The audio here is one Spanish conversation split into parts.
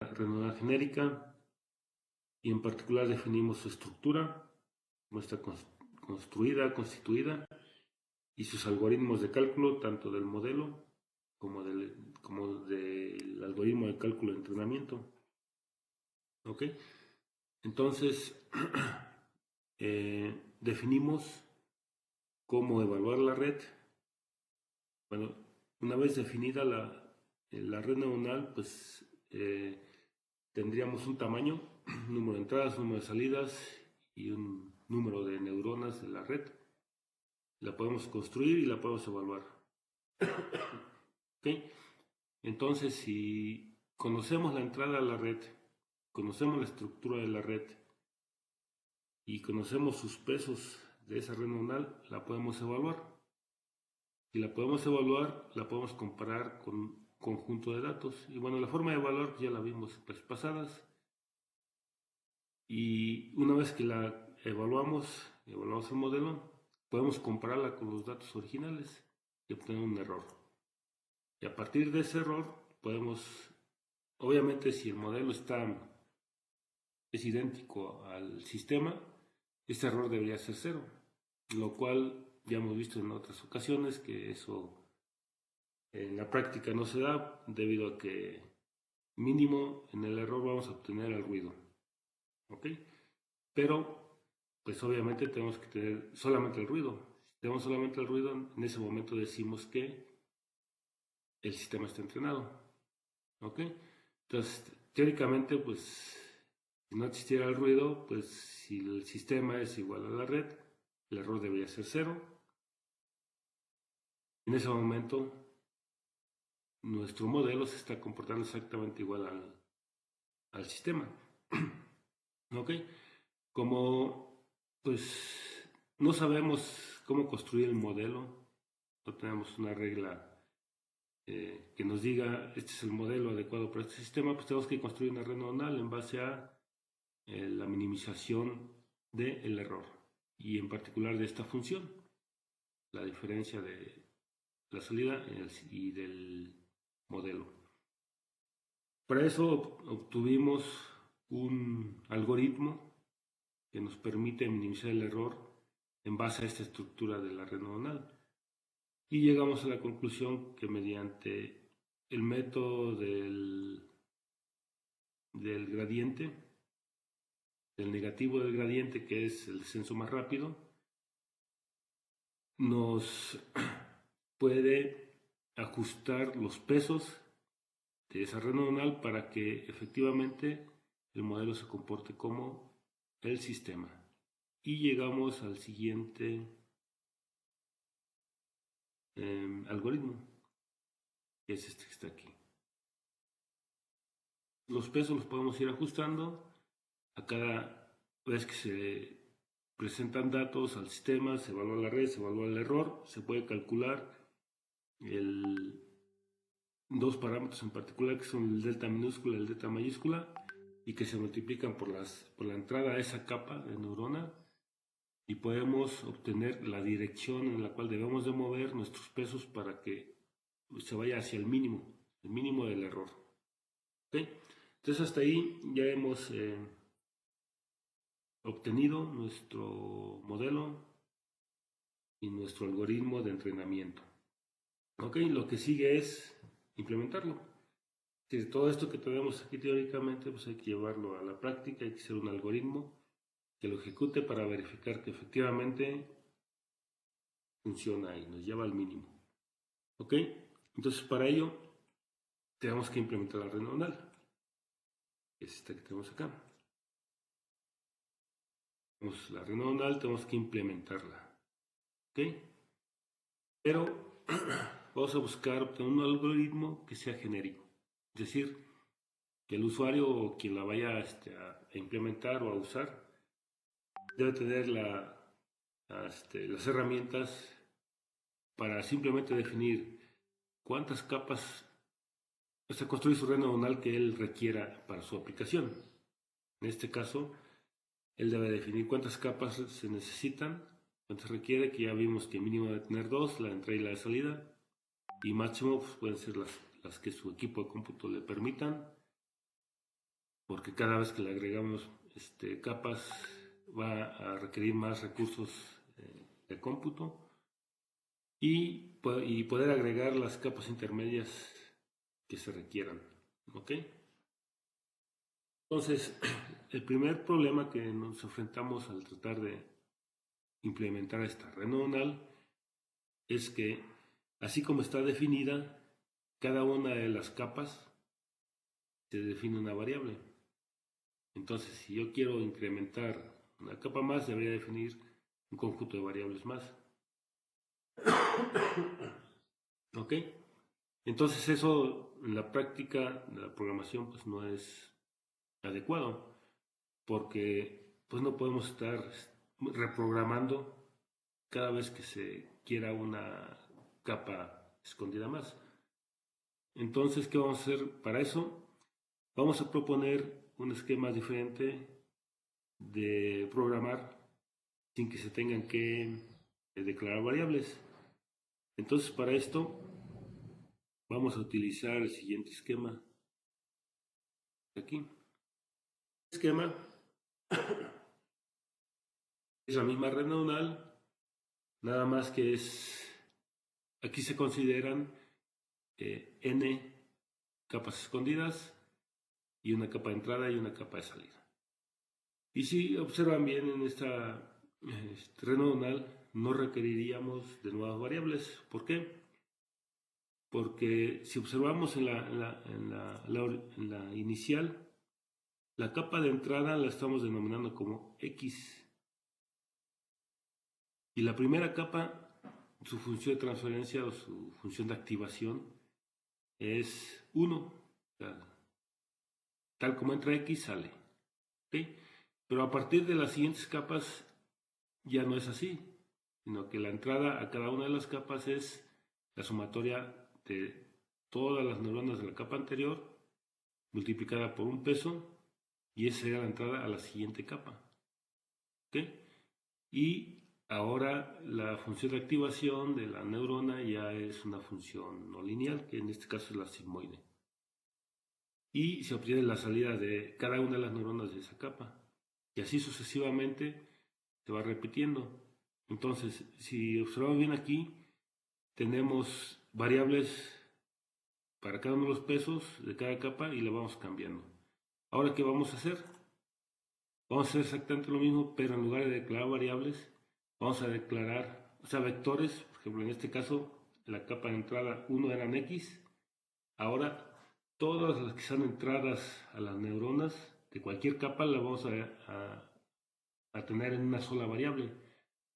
red neuronal genérica y en particular definimos su estructura, cómo está constituida y sus algoritmos de cálculo, tanto del modelo como del algoritmo de cálculo de entrenamiento. ¿Ok? Entonces, definimos cómo evaluar la red. Bueno, una vez definida la red neuronal, pues tendríamos un tamaño, un número de entradas, un número de salidas y un número de neuronas de la red. La podemos construir y la podemos evaluar. ¿Okay? Entonces, si conocemos la entrada a la red, conocemos la estructura de la red y conocemos sus pesos de esa red neuronal, la podemos evaluar. Si la podemos evaluar, la podemos comparar con un conjunto de datos. Y bueno, la forma de evaluar ya la vimos en clases pasadas. Y una vez que la evaluamos el modelo, podemos compararla con los datos originales y obtener un error. Y a partir de ese error podemos, obviamente si el modelo es idéntico al sistema, este error debería ser 0, lo cual ya hemos visto en otras ocasiones que eso en la práctica no se da debido a que mínimo en el error vamos a obtener el ruido. ¿Ok? Pero, pues obviamente tenemos que tener solamente el ruido. Si tenemos solamente el ruido, en ese momento decimos que el sistema está entrenado. ¿Ok? Entonces, teóricamente, pues, si no existiera el ruido, pues si el sistema es igual a la red, el error debería ser 0. En ese momento, nuestro modelo se está comportando exactamente igual al sistema. ¿Ok? Como, pues, no sabemos cómo construir el modelo, no tenemos una regla que nos diga este es el modelo adecuado para este sistema, pues tenemos que construir una red neuronal en base a la minimización del error y en particular de esta función, la diferencia de la salida y del modelo. Para eso obtuvimos un algoritmo que nos permite minimizar el error en base a esta estructura de la red neuronal. Y llegamos a la conclusión que mediante el método del gradiente, del negativo del gradiente, que es el descenso más rápido, nos puede ajustar los pesos de esa red neuronal para que efectivamente el modelo se comporte como el sistema. Y llegamos al siguiente algoritmo, que es este que está aquí. Los pesos los podemos ir ajustando a cada vez que se presentan datos al sistema, se evalúa la red, se evalúa el error, se puede calcular dos parámetros en particular que son el delta minúscula y el delta mayúscula y que se multiplican por la entrada a esa capa de neurona y podemos obtener la dirección en la cual debemos de mover nuestros pesos para que se vaya hacia el mínimo del error. ¿Okay? Entonces hasta ahí ya hemos obtenido nuestro modelo y nuestro algoritmo de entrenamiento. Ok, lo que sigue es implementarlo. Si todo esto que tenemos aquí teóricamente, pues hay que llevarlo a la práctica, hay que hacer un algoritmo que lo ejecute para verificar que efectivamente funciona y nos lleva al mínimo. Ok, entonces para ello tenemos que implementar la red neuronal, que es esta que tenemos acá. La red neuronal tenemos que implementarla. Ok, pero vamos a buscar obtener un algoritmo que sea genérico, es decir, que el usuario o quien la vaya a implementar o a usar debe tener las herramientas para simplemente definir cuántas capas, construir su red neuronal que él requiera para su aplicación. En este caso, él debe definir cuántas capas se necesitan, cuántas requiere, que ya vimos que mínimo debe tener 2, la de entrada y la de salida, y máximo pues, pueden ser las que su equipo de cómputo le permitan. porque cada vez que le agregamos capas va a requerir más recursos de cómputo y poder agregar las capas intermedias que se requieran. ¿Ok? Entonces, el primer problema que nos enfrentamos al tratar de implementar esta red neuronal es que, así como está definida, cada una de las capas se define una variable. Entonces, si yo quiero incrementar una capa más, debería definir un conjunto de variables más. ¿Ok? Entonces eso en la práctica de la programación pues no es adecuado, porque pues no podemos estar reprogramando cada vez que se quiera una capa escondida más. Entonces, ¿qué vamos a hacer para eso? Vamos a proponer un esquema diferente de programar sin que se tengan que declarar variables. Entonces, para esto vamos a utilizar el siguiente esquema. Aquí. El esquema es la misma red neuronal, nada más que aquí se consideran n capas escondidas y una capa de entrada y una capa de salida. Y si observan bien en esta red neuronal, no requeriríamos de nuevas variables. ¿Por qué? Porque si observamos en la inicial, la capa de entrada la estamos denominando como X. Y la primera capa, su función de transferencia o su función de activación es 1. O sea, tal como entra X, sale. ¿Okay? Pero a partir de las siguientes capas ya no es así, sino que la entrada a cada una de las capas es la sumatoria de todas las neuronas de la capa anterior multiplicada por un peso, y esa sería la entrada a la siguiente capa. ¿Okay? Y ahora la función de activación de la neurona ya es una función no lineal, que en este caso es la sigmoide. Y se obtiene la salida de cada una de las neuronas de esa capa. Y así sucesivamente se va repitiendo. Entonces, si observamos bien aquí, tenemos variables para cada uno de los pesos de cada capa y la vamos cambiando. Ahora, ¿qué vamos a hacer? Vamos a hacer exactamente lo mismo, pero en lugar de declarar variables, vamos a declarar, o sea, vectores. Por ejemplo, en este caso, la capa de entrada 1 eran X. Ahora, todas las que sean entradas a las neuronas de cualquier capa las vamos a tener en una sola variable.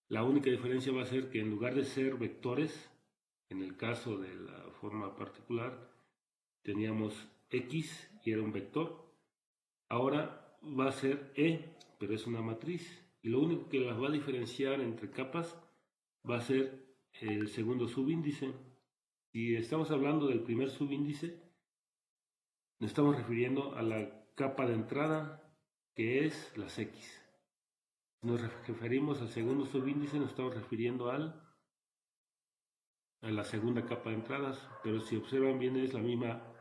La única diferencia va a ser que en lugar de ser vectores, en el caso de la forma particular, teníamos X y era un vector. Ahora va a ser E, pero es una matriz. Y lo único que las va a diferenciar entre capas va a ser el segundo subíndice. Si estamos hablando del primer subíndice, nos estamos refiriendo a la capa de entrada, que es las X. Si nos referimos al segundo subíndice, nos estamos refiriendo a la segunda capa de entradas, pero si observan bien es la misma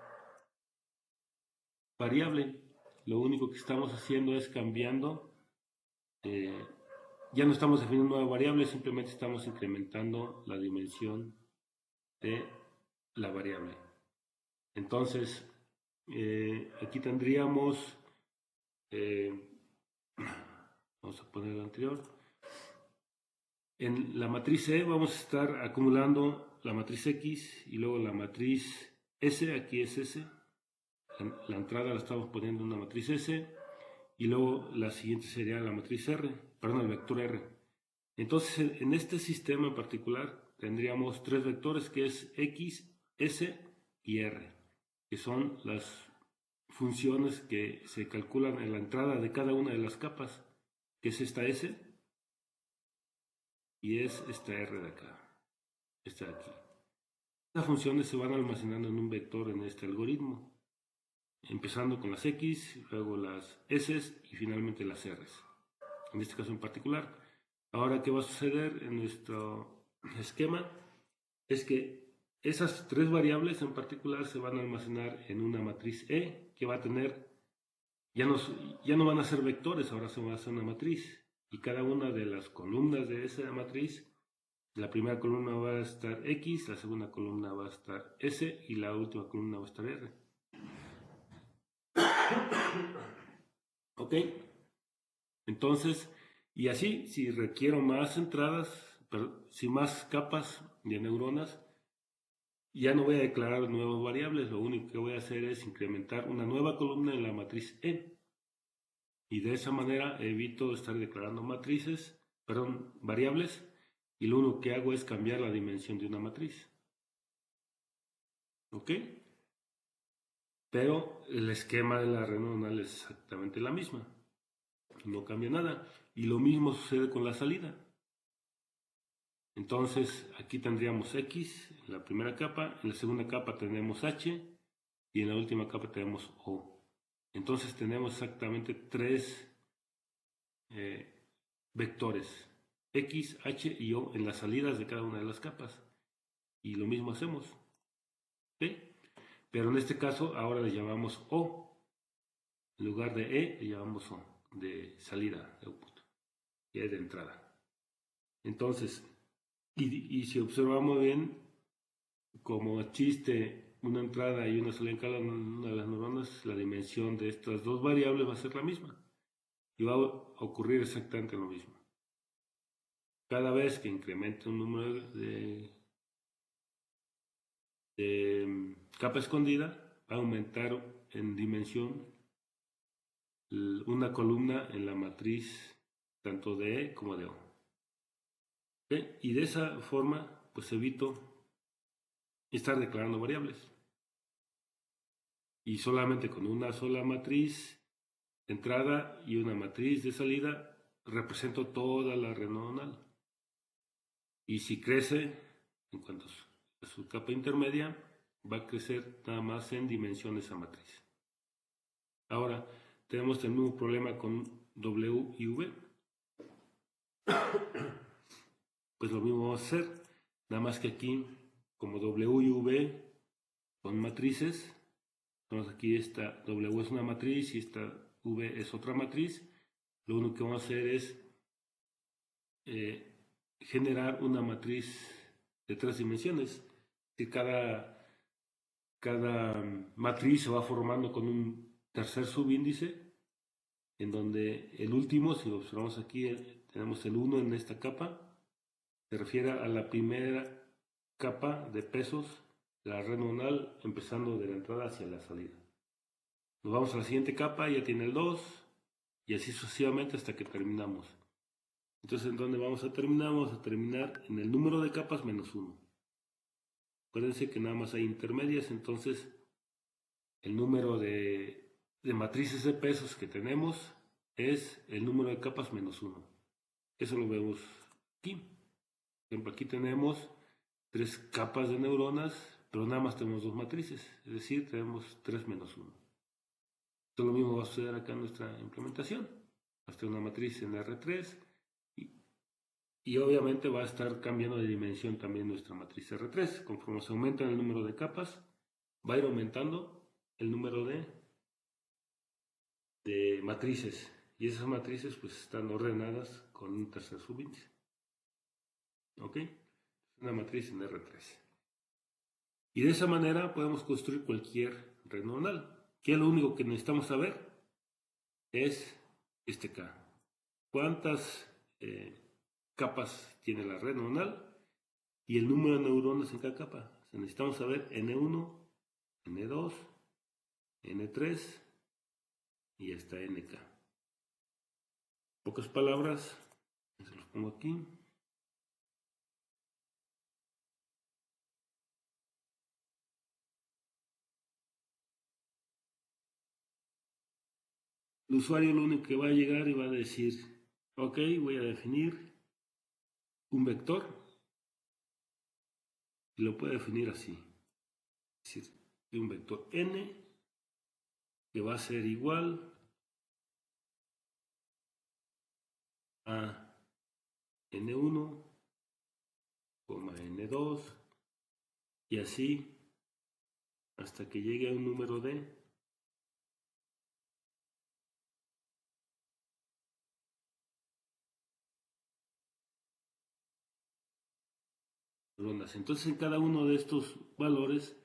variable. Lo único que estamos haciendo es cambiando, ya no estamos definiendo una variable, simplemente estamos incrementando la dimensión de la variable. Entonces, aquí tendríamos, vamos a poner lo anterior, en la matriz E vamos a estar acumulando la matriz X y luego la matriz S, aquí es S, la entrada la estamos poniendo en una matriz S, y luego la siguiente sería la matriz R, perdón, el vector R. Entonces, en este sistema en particular tendríamos tres vectores, que es X, S y R, que son las funciones que se calculan en la entrada de cada una de las capas, que es esta S y es esta R de acá, esta de aquí. Las funciones se van almacenando en un vector en este algoritmo, empezando con las X, luego las S y finalmente las R, en este caso en particular. Ahora, ¿qué va a suceder en nuestro esquema? Es que esas tres variables en particular se van a almacenar en una matriz E, que va a tener ya no van a ser vectores, ahora se va a hacer una matriz. Y cada una de las columnas de esa matriz, la primera columna va a estar X, la segunda columna va a estar S y la última columna va a estar R. ¿Ok? Entonces, y así, si requiero más entradas, si más capas de neuronas, ya no voy a declarar nuevas variables, lo único que voy a hacer es incrementar una nueva columna en la matriz E. Y de esa manera evito estar declarando variables, y lo único que hago es cambiar la dimensión de una matriz. ¿Ok? Pero el esquema de la red neuronal es exactamente la misma. No cambia nada. Y lo mismo sucede con la salida. Entonces aquí tendríamos X en la primera capa, en la segunda capa tenemos H y en la última capa tenemos O. Entonces tenemos exactamente tres vectores, X, H y O en las salidas de cada una de las capas. Y lo mismo hacemos. ¿Sí? Pero en este caso ahora le llamamos O. En lugar de E le llamamos O, de salida, de output, y E de entrada. Entonces, y si observamos bien, como existe una entrada y una salida en cada una de las neuronas, la dimensión de estas dos variables va a ser la misma. Y va a ocurrir exactamente lo mismo. Cada vez que incremente un número de capa escondida, va a aumentar en dimensión una columna en la matriz tanto de E como de O. ¿Okay? Y de esa forma, pues evito estar declarando variables. Y solamente con una sola matriz de entrada y una matriz de salida represento toda la red neuronal. Y si crece, en cuanto a su capa intermedia, va a crecer nada más en dimensión de esa matriz. Ahora, tenemos el mismo problema con W y V. Pues lo mismo vamos a hacer, nada más que aquí, como W y V son matrices, entonces aquí esta W es una matriz y esta V es otra matriz, lo único que vamos a hacer es generar una matriz de 3 dimensiones, que cada matriz se va formando con un tercer subíndice, en donde el último, si observamos aquí, tenemos el 1 en esta capa, se refiere a la primera capa de pesos de la red neuronal, empezando de la entrada hacia la salida. Nos vamos a la siguiente capa, ya tiene el 2, y así sucesivamente hasta que terminamos. Entonces, ¿en dónde vamos a terminar? Vamos a terminar en el número de capas menos 1. Acuérdense que nada más hay intermedias, entonces el número de matrices de pesos que tenemos es el número de capas menos 1. Eso lo vemos aquí. Por ejemplo, aquí tenemos 3 capas de neuronas, pero nada más tenemos 2 matrices, es decir, tenemos 3 menos 1. Esto lo mismo va a suceder acá en nuestra implementación. Hasta una matriz en R3 y obviamente va a estar cambiando de dimensión también nuestra matriz R3. Conforme se aumenta el número de capas, va a ir aumentando el número de matrices. Y esas matrices pues están ordenadas con un tercer subíndice. ¿Ok? Una matriz en R3. Y de esa manera podemos construir cualquier red neuronal. Que lo único que necesitamos saber es este K. ¿Cuántas capas tiene la red neuronal? Y el número de neuronas en cada capa. O sea, necesitamos saber N1, N2, N3 y hasta NK. Pocas palabras, se los pongo aquí. El usuario lo único que va a llegar y va a decir, ok, voy a definir un vector y lo puede definir así. Es decir, un vector n que va a ser igual a n1, n2 y así hasta que llegue a un número de neuronas. Entonces, en cada uno de estos valores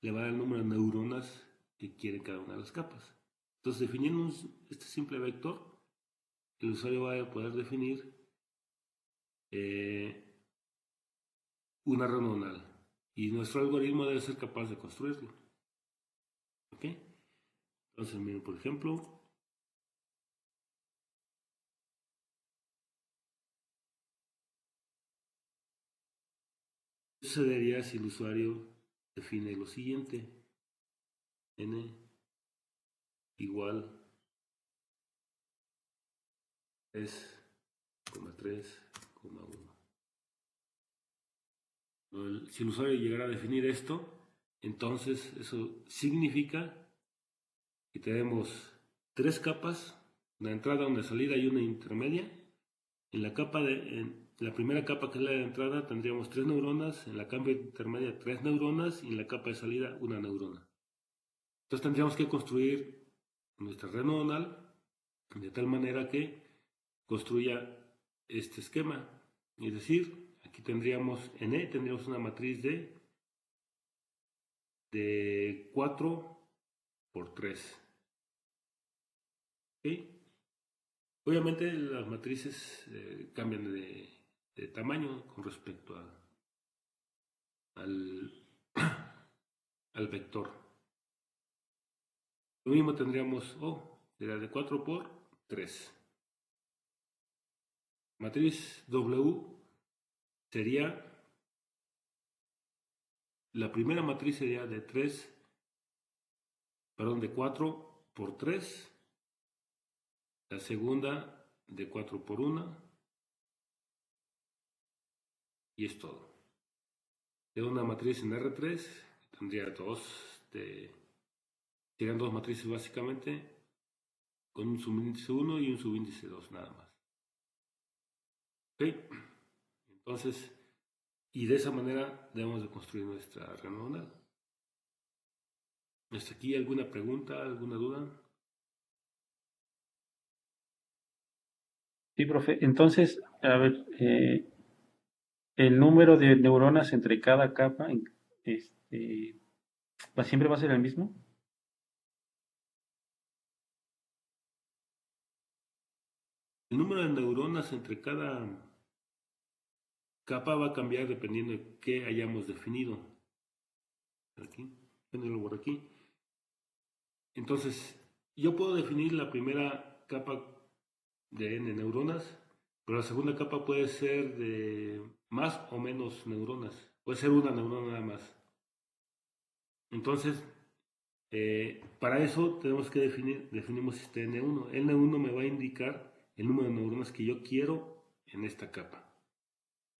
le va a dar el número de neuronas que quiere cada una de las capas. Entonces, definiendo este simple vector, el usuario va a poder definir una red neuronal. Y nuestro algoritmo debe ser capaz de construirlo. ¿Ok? Entonces, miren, por ejemplo, ¿qué sucedería si el usuario define lo siguiente? N igual 3,3,1. Si el usuario llegara a definir esto, entonces eso significa que tenemos tres capas, una entrada, una salida y una intermedia. En la primera capa, que es la de entrada, tendríamos 3 neuronas, en la capa intermedia 3 neuronas y en la capa de salida una neurona. Entonces tendríamos que construir nuestra red neuronal de tal manera que construya este esquema. Es decir, aquí tendríamos en E, tendríamos una matriz de 4 por 3. ¿Okay? Obviamente las matrices cambian de tamaño con respecto al, al vector. Lo mismo tendríamos O, sería de 4 por 3. Matriz W sería, la primera matriz sería de 4 por 3. La segunda de 4 por 1. Y es todo. De una matriz en R3 tendría serían dos matrices básicamente, con un subíndice 1 y un subíndice 2 nada más. ¿Ok? Entonces, y de esa manera debemos de construir nuestra red neuronal. ¿Hasta aquí alguna pregunta, alguna duda? Sí, profe. Entonces, a ver, el número de neuronas entre cada capa, este, ¿siempre va a ser el mismo? El número de neuronas entre cada capa va a cambiar dependiendo de qué hayamos definido. Aquí, ponerlo por aquí. Entonces, yo puedo definir la primera capa de n neuronas, pero la segunda capa puede ser de más o menos neuronas. Puede ser una neurona nada más. Entonces, para eso tenemos que definimos este N1. El N1 me va a indicar el número de neuronas que yo quiero en esta capa.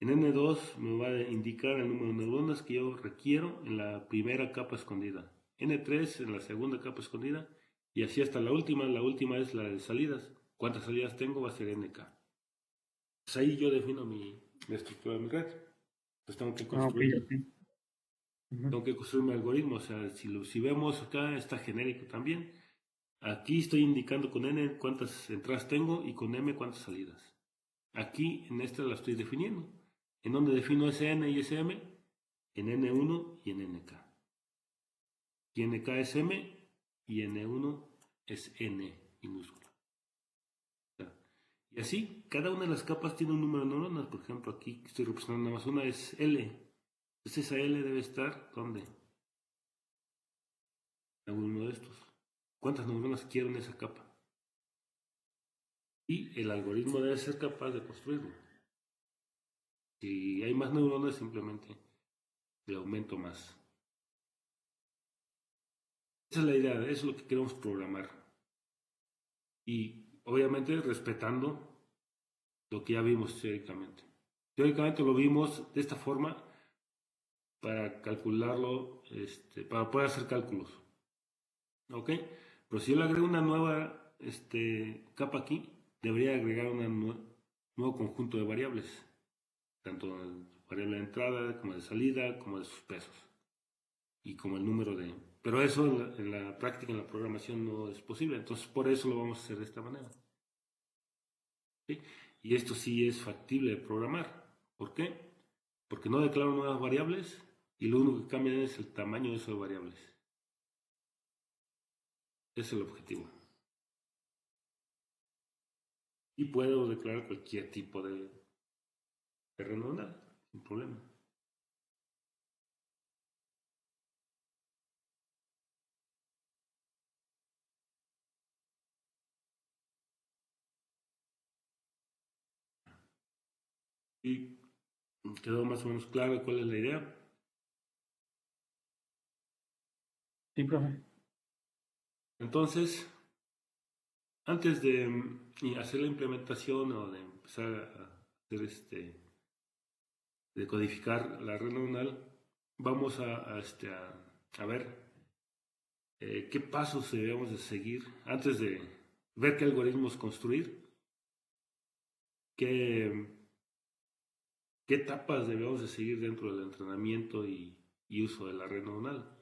En N2 me va a indicar el número de neuronas que yo requiero en la primera capa escondida. N3 en la segunda capa escondida. Y así hasta la última. La última es la de salidas. ¿Cuántas salidas tengo? Va a ser NK. Pues ahí yo defino la estructura de mi red. Pues tengo que Ah, ok, construir. ok. Ujú. Tengo que construir mi algoritmo. O sea, si vemos acá, está genérico también. Aquí estoy indicando con N cuántas entradas tengo y con M cuántas salidas. Aquí en esta la estoy definiendo. ¿En dónde defino SN y SM? En N1 y en NK. Y NK es M y N1 es N minúscula. Y así, cada una de las capas tiene un número de neuronas. Por ejemplo, aquí estoy representando nada más una, es L. Entonces esa L debe estar, ¿dónde? En uno de estos. ¿Cuántas neuronas quiero en esa capa? Y el algoritmo debe ser capaz de construirlo. Si hay más neuronas, simplemente le aumento más. Esa es la idea, eso es lo que queremos programar. Y obviamente respetando lo que ya vimos teóricamente. Teóricamente lo vimos de esta forma para calcularlo, para poder hacer cálculos. ¿Ok? Pero si yo le agrego una nueva capa aquí, debería agregar un nuevo conjunto de variables, tanto variable de entrada como de salida, como de sus pesos y como el número de... Pero eso en la práctica, en la programación no es posible, entonces por eso lo vamos a hacer de esta manera. ¿Sí? Y esto sí es factible de programar. ¿Por qué? porque no declaro nuevas variables y lo único que cambia es el tamaño de esas variables. Ese es el objetivo. Y puedo declarar cualquier tipo de neuronal, sin problema. Y quedó más o menos claro cuál es la idea. Sí, profe. Entonces, antes de hacer la implementación o de empezar a hacer de codificar la red neuronal, vamos a ver qué pasos debemos de seguir antes de ver qué algoritmos construir, qué, qué etapas debemos de seguir dentro del entrenamiento y uso de la red neuronal.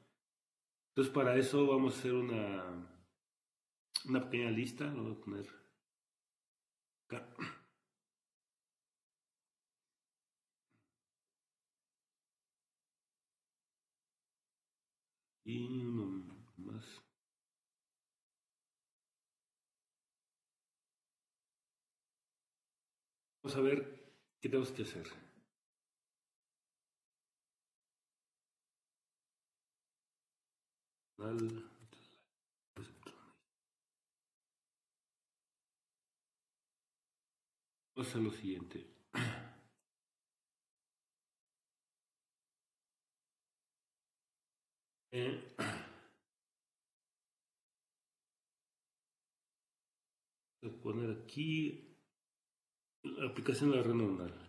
Entonces, para eso vamos a hacer una pequeña lista, lo voy a poner acá. Y uno más. Vamos a ver qué tenemos que hacer. Vamos a hacer lo siguiente. Voy a poner aquí la aplicación de la red neuronal.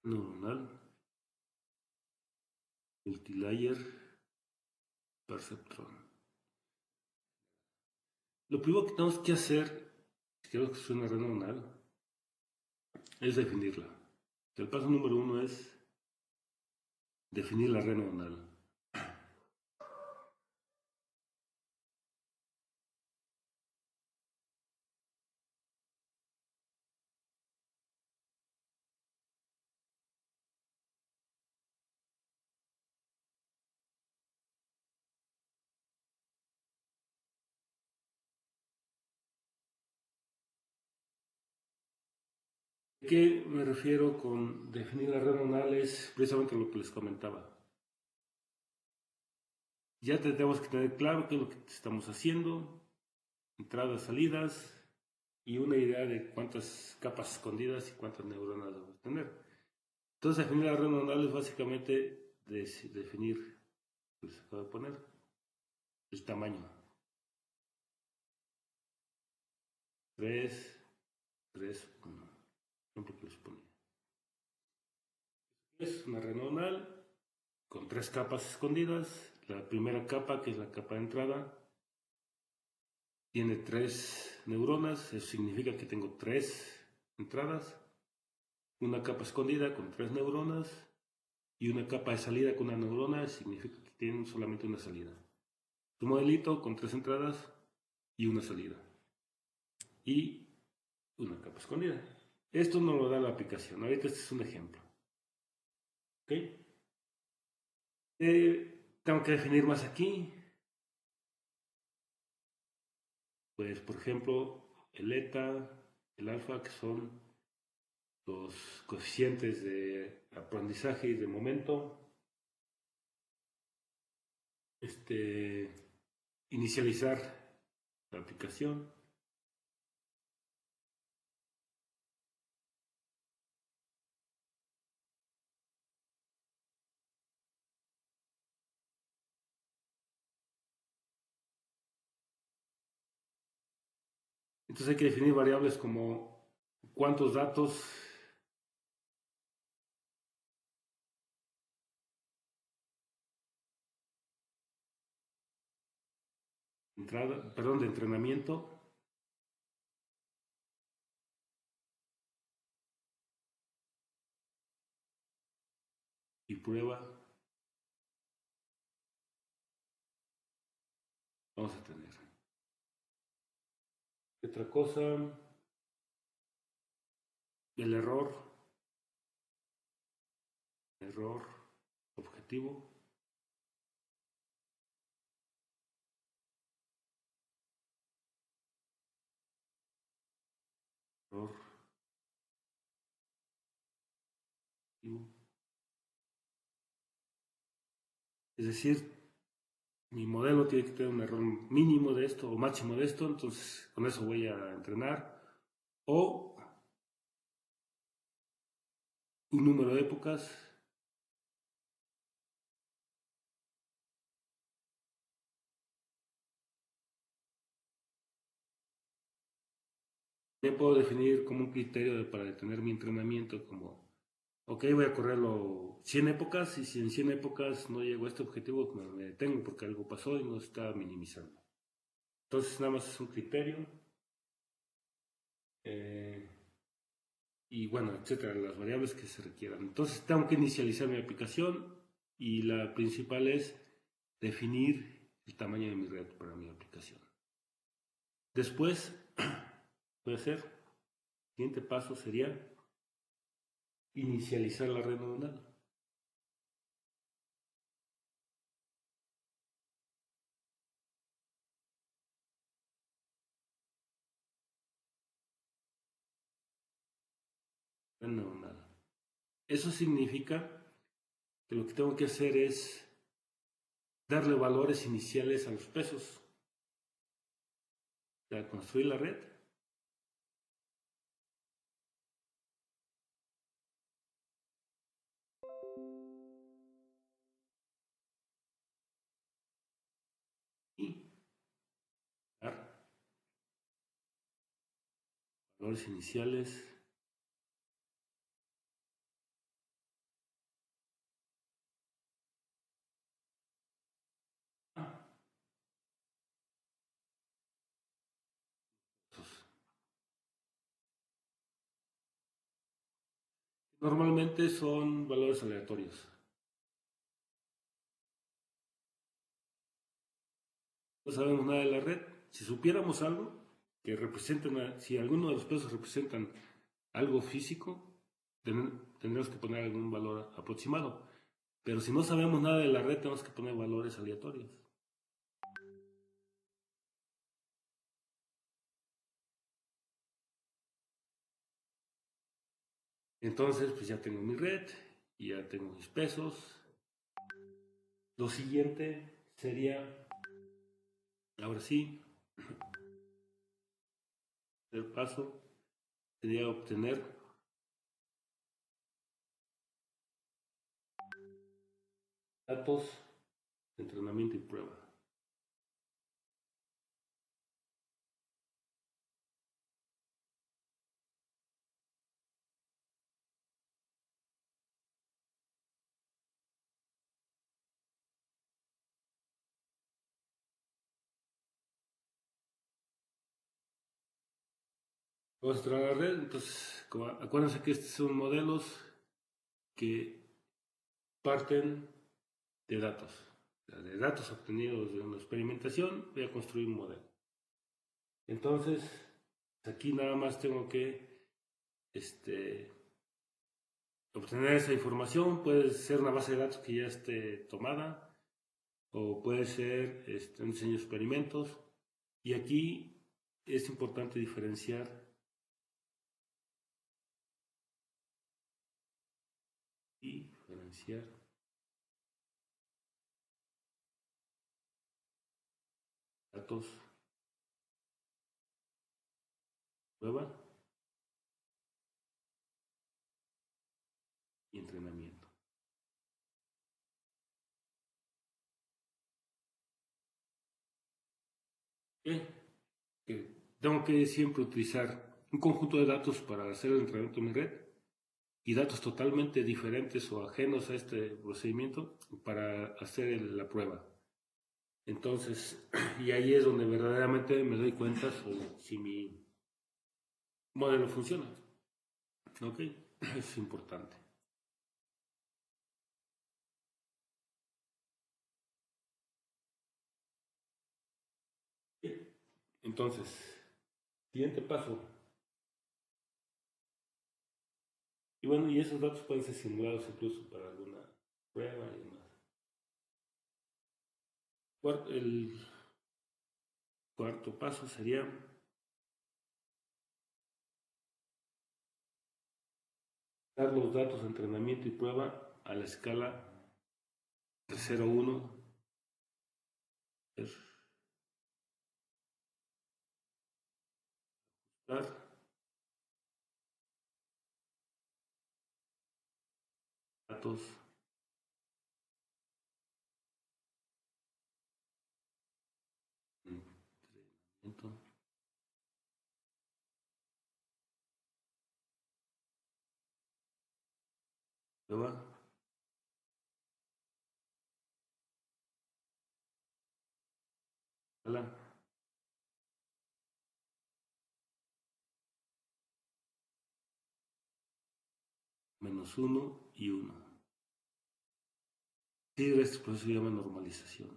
Neuronal, multilayer, perceptron. Lo primero que tenemos que hacer, si queremos que sea una red neuronal, es definirla. El paso número 1 es definir la red neuronal. ¿A qué me refiero con definir la red neuronal? Es precisamente lo que les comentaba. Ya tenemos que tener claro qué es lo que estamos haciendo, entradas, salidas y una idea de cuántas capas escondidas y cuántas neuronas debemos tener. Entonces, definir la red neuronal es básicamente definir, pues acabo de poner, el tamaño. 3, 3, 1. Ejemplo que les ponía. Es una red neuronal con 3 capas escondidas. La primera capa, que es la capa de entrada, tiene 3 neuronas. Eso significa que tengo 3 entradas. Una capa escondida con 3 neuronas. Y una capa de salida con una neurona significa que tienen solamente una salida. Un modelito con 3 entradas y una salida. Y una capa escondida. Esto nos lo da la aplicación. Ahorita este es un ejemplo. ¿Ok? Tengo que definir más aquí. Pues, por ejemplo, el eta, el alfa, que son los coeficientes de aprendizaje y de momento. Inicializar la aplicación. Entonces hay que definir variables como cuántos datos de entrenamiento y prueba vamos a tener. Otra cosa, el error objetivo, error objetivo. Es decir, mi modelo tiene que tener un error mínimo de esto o máximo de esto, entonces con eso voy a entrenar. O un número de épocas me puedo definir como un criterio para detener mi entrenamiento como, ok, voy a correrlo 100 épocas y si en 100 épocas no llego a este objetivo, me detengo porque algo pasó y no se está minimizando. Entonces nada más es un criterio y bueno, etcétera, las variables que se requieran. Entonces tengo que inicializar mi aplicación y la principal es definir el tamaño de mi red para mi aplicación. Después, voy a hacer, el siguiente paso sería inicializar la red neuronal. Red neuronal. Eso significa que lo que tengo que hacer es darle valores iniciales a los pesos. Para construir la red. Y dar valores iniciales. Normalmente son valores aleatorios. No sabemos nada de la red. Si supiéramos algo que represente si alguno de los pesos representan algo físico, tendremos que poner algún valor aproximado. Pero si no sabemos nada de la red, tenemos que poner valores aleatorios. Entonces, pues ya tengo mi red y ya tengo mis pesos. Lo siguiente sería, ahora sí, el paso sería obtener datos de entrenamiento y prueba. Vamos a entrenar la red, entonces acuérdense que estos son modelos que parten de datos obtenidos de una experimentación, voy a construir un modelo. Entonces, aquí nada más tengo que obtener esa información, puede ser una base de datos que ya esté tomada, o puede ser un diseño de experimentos, y aquí es importante diferenciar datos, prueba y entrenamiento. ¿Qué? Que tengo que siempre utilizar un conjunto de datos para hacer el entrenamiento de mi red y datos totalmente diferentes o ajenos a este procedimiento para hacer la prueba. Entonces, y ahí es donde verdaderamente me doy cuenta si mi modelo funciona. ¿Ok? Es importante. Entonces, siguiente paso. Y bueno, y esos datos pueden ser simulados incluso para alguna prueba y demás. El cuarto paso sería dar los datos de entrenamiento y prueba a la escala de 0 a 1. Datos de entrenamiento. Prueba. Escala -1 y 1. Sí, este proceso se llama normalización.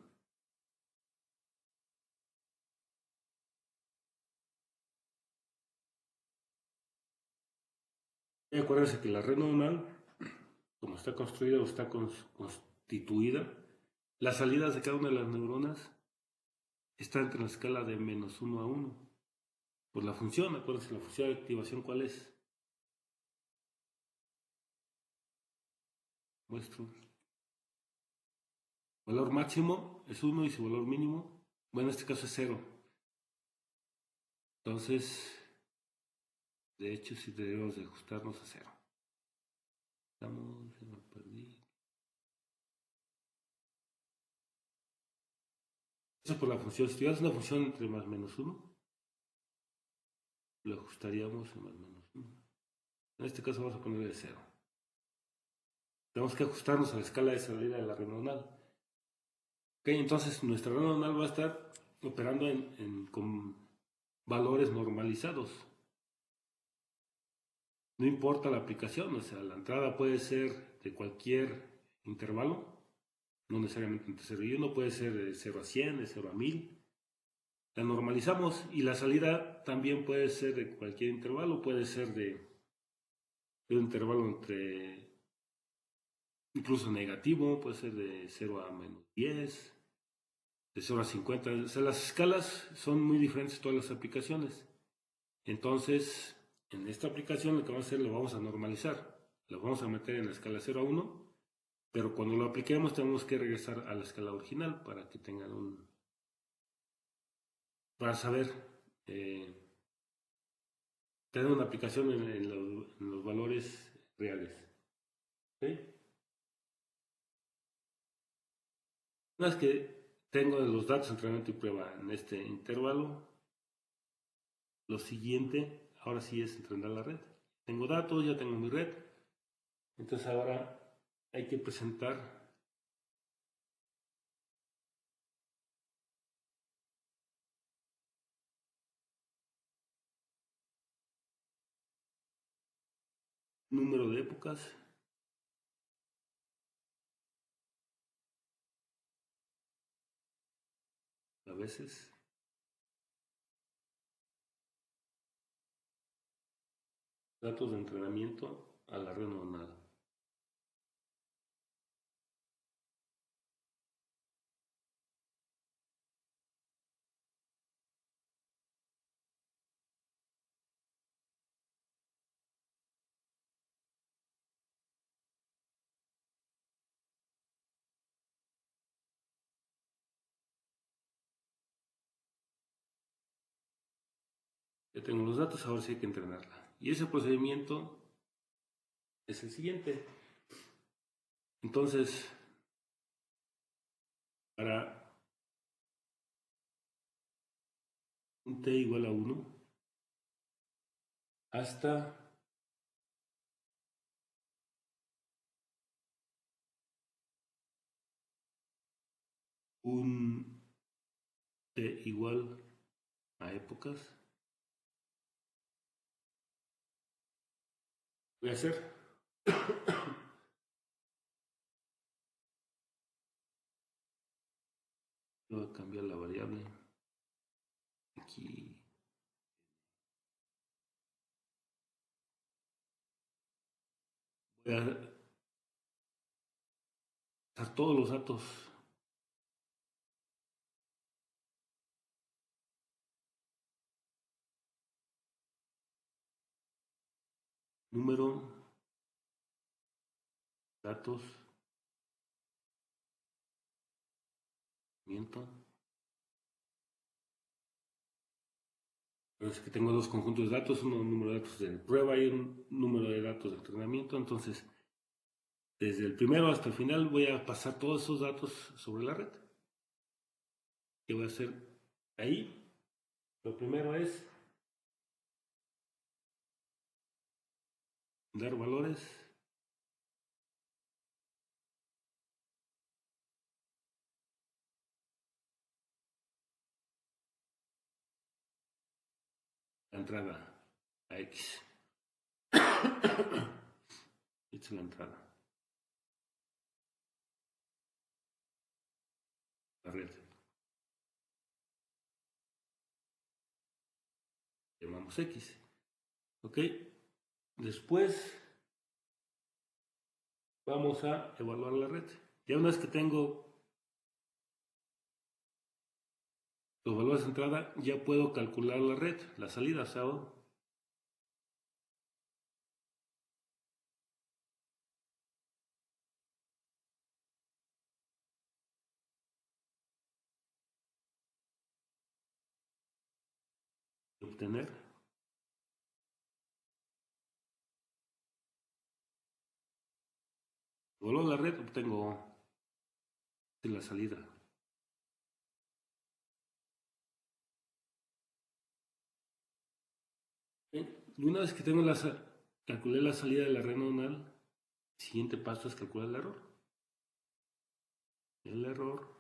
Y acuérdense que la red neuronal, como está construida o está constituida, las salidas de cada una de las neuronas están entre la escala de -1 a 1. Por la función, acuérdense, la función de activación, ¿cuál es? Muestro. Valor máximo es 1 y su valor mínimo, bueno, en este caso es 0. Entonces, de hecho, sí debemos de ajustarnos a 0. Me perdí. Eso por la función. Si tuvieras una función entre más menos 1, lo ajustaríamos a más menos 1. En este caso vamos a ponerle 0. Tenemos que ajustarnos a la escala de salida de la red neuronal. Ok, entonces nuestra red neuronal va a estar operando con valores normalizados. No importa la aplicación, o sea, la entrada puede ser de cualquier intervalo, no necesariamente entre 0 y 1, puede ser de 0 a 100, de 0 a 1000. La normalizamos y la salida también puede ser de cualquier intervalo, puede ser de un intervalo entre incluso negativo, puede ser de 0 a -10, de 0 a 50. O sea, las escalas son muy diferentes todas las aplicaciones. Entonces, en esta aplicación lo que vamos a hacer, lo vamos a normalizar. Lo vamos a meter en la escala 0 a 1, pero cuando lo apliquemos tenemos que regresar a la escala original para que tengan para saber, tener una aplicación en los valores reales. ¿Sí? Una vez que tengo los datos de entrenamiento y prueba en este intervalo, lo siguiente, ahora sí es entrenar la red. Tengo datos, ya tengo mi red. Entonces ahora hay que presentar número de épocas, a veces, datos de entrenamiento a la red neuronal. Ya tengo los datos, ahora sí hay que entrenarla. Y ese procedimiento es el siguiente. Entonces, para un t igual a 1, hasta un t igual a épocas, voy a hacer voy a cambiar la variable aquí. Voy a dar todos los datos. Número, datos, miento. Pero es que tengo dos conjuntos de datos, un número de datos de prueba y un número de datos de entrenamiento. Entonces, desde el primero hasta el final voy a pasar todos esos datos sobre la red. ¿Qué voy a hacer ahí? Lo primero es dar valores. La entrada a X. Esta es la entrada. La red. Llamamos X. ¿Ok? Después vamos a evaluar la red. Ya una vez que tengo los valores de entrada, ya puedo calcular la red, la salida, ¿sabes? Obtener. Evaluar la red, obtengo la salida. Y una vez que tengo calculé la salida de la red neuronal, el siguiente paso es calcular el error. El error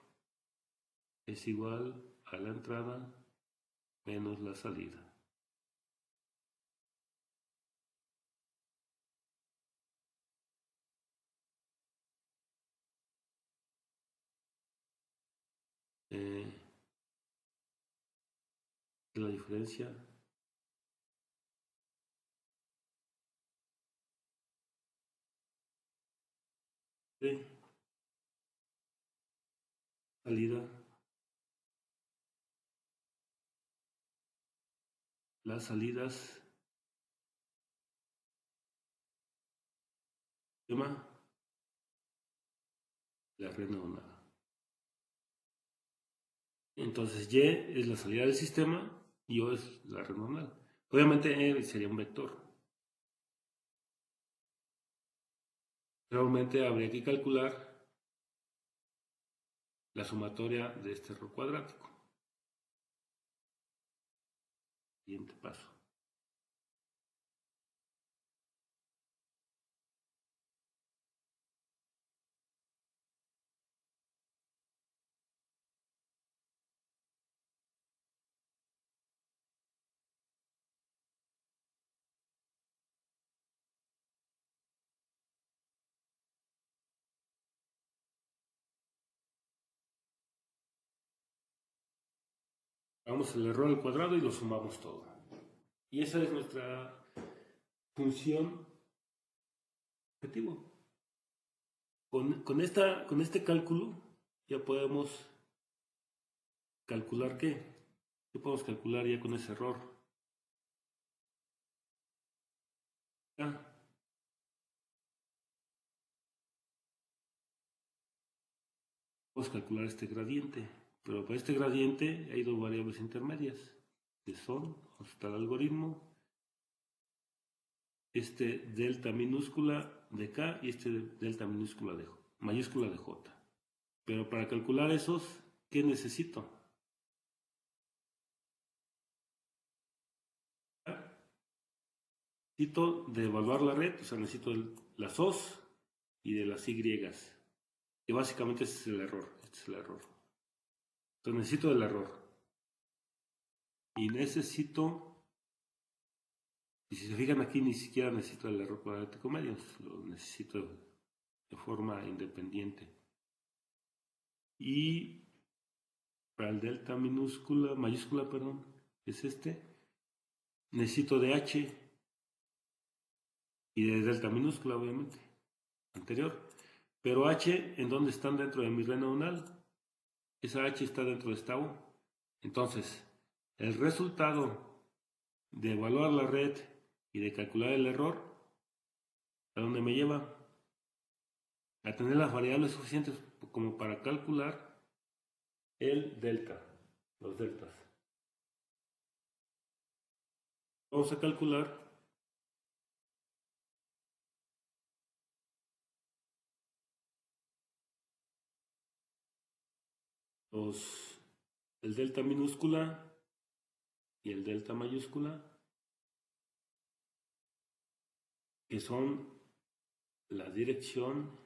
es igual a la entrada menos la salida. La diferencia de salida, las salidas, tema, la red neuronal. Entonces Y es la salida del sistema y O es la red neuronal. Obviamente E sería un vector. Realmente habría que calcular la sumatoria de este error cuadrático. Siguiente paso. Vamos el error al cuadrado y lo sumamos todo. Y esa es nuestra función objetivo. Con este cálculo ya podemos calcular qué. ¿Qué podemos calcular ya con ese error? Ya. Podemos calcular este gradiente, pero para este gradiente hay dos variables intermedias, que son, está el algoritmo, este delta minúscula de K y este delta mayúscula de J. Pero para calcular esos, ¿qué necesito? Necesito de evaluar la red, o sea, necesito las O's y de las Y, que básicamente este es el error. Este es el error. Entonces necesito del error. Y necesito, y si se fijan aquí, ni siquiera necesito el error cuadrático medio, lo necesito de forma independiente. Y para el delta mayúscula, perdón, es este. Necesito de H y de delta minúscula, obviamente, anterior. Pero H, ¿en dónde están dentro de mi red neuronal? Esa H está dentro de esta U. Entonces, el resultado de evaluar la red y de calcular el error, ¿a dónde me lleva? A tener las variables suficientes como para calcular el delta, los deltas. Vamos a calcular el delta minúscula y el delta mayúscula, que son la dirección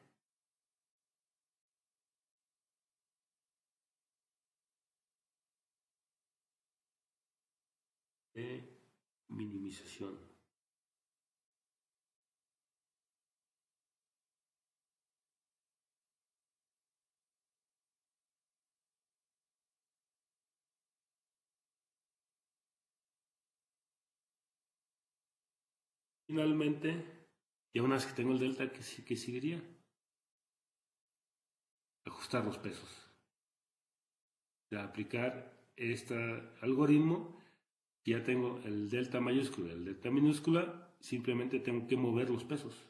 de minimización. Finalmente, y una vez que tengo el delta, ¿qué seguiría? Ajustar los pesos. De aplicar este algoritmo, ya tengo el delta mayúscula y el delta minúscula, simplemente tengo que mover los pesos.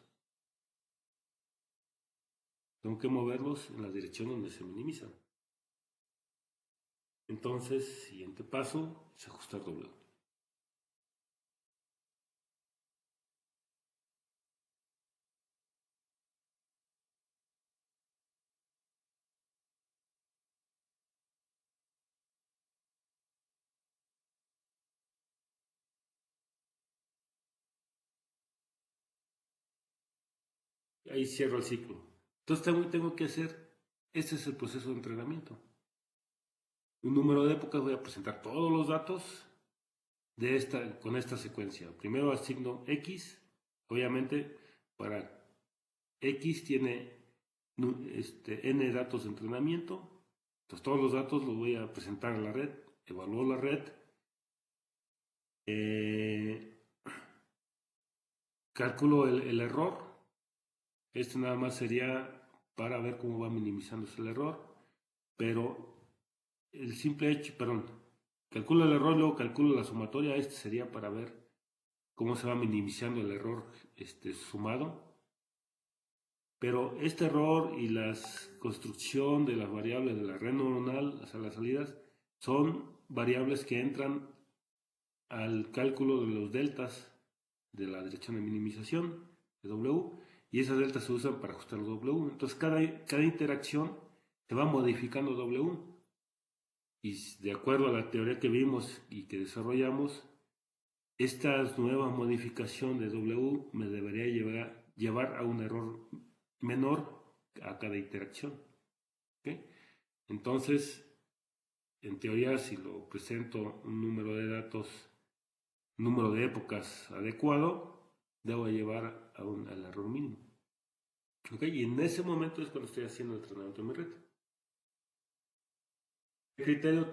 Tengo que moverlos en la dirección donde se minimizan. Entonces, siguiente paso es ajustar W. Y ahí cierro el ciclo. Entonces tengo que hacer, este es el proceso de entrenamiento. Un número de épocas, voy a presentar todos los datos con esta secuencia. Primero asigno X, obviamente para X tiene N datos de entrenamiento, entonces todos los datos los voy a presentar a la red, evalúo la red, calculo el error, este nada más sería para ver cómo va minimizándose el error, pero el simple hecho, perdón, calculo el error, luego calculo la sumatoria, este sería para ver cómo se va minimizando el error sumado. Pero este error y la construcción de las variables de la red neuronal, o sea, las salidas, son variables que entran al cálculo de los deltas de la dirección de minimización, de W, y esas deltas se usan para ajustar los W. Entonces, cada interacción se va modificando W, y de acuerdo a la teoría que vimos y que desarrollamos, esta nueva modificación de W me debería llevar a un error menor a cada interacción. ¿Okay? Entonces, en teoría, si lo presento un número de datos, número de épocas adecuado, debo llevar al error mínimo. ¿Okay? Y en ese momento es cuando estoy haciendo el entrenamiento de mi red. El criterio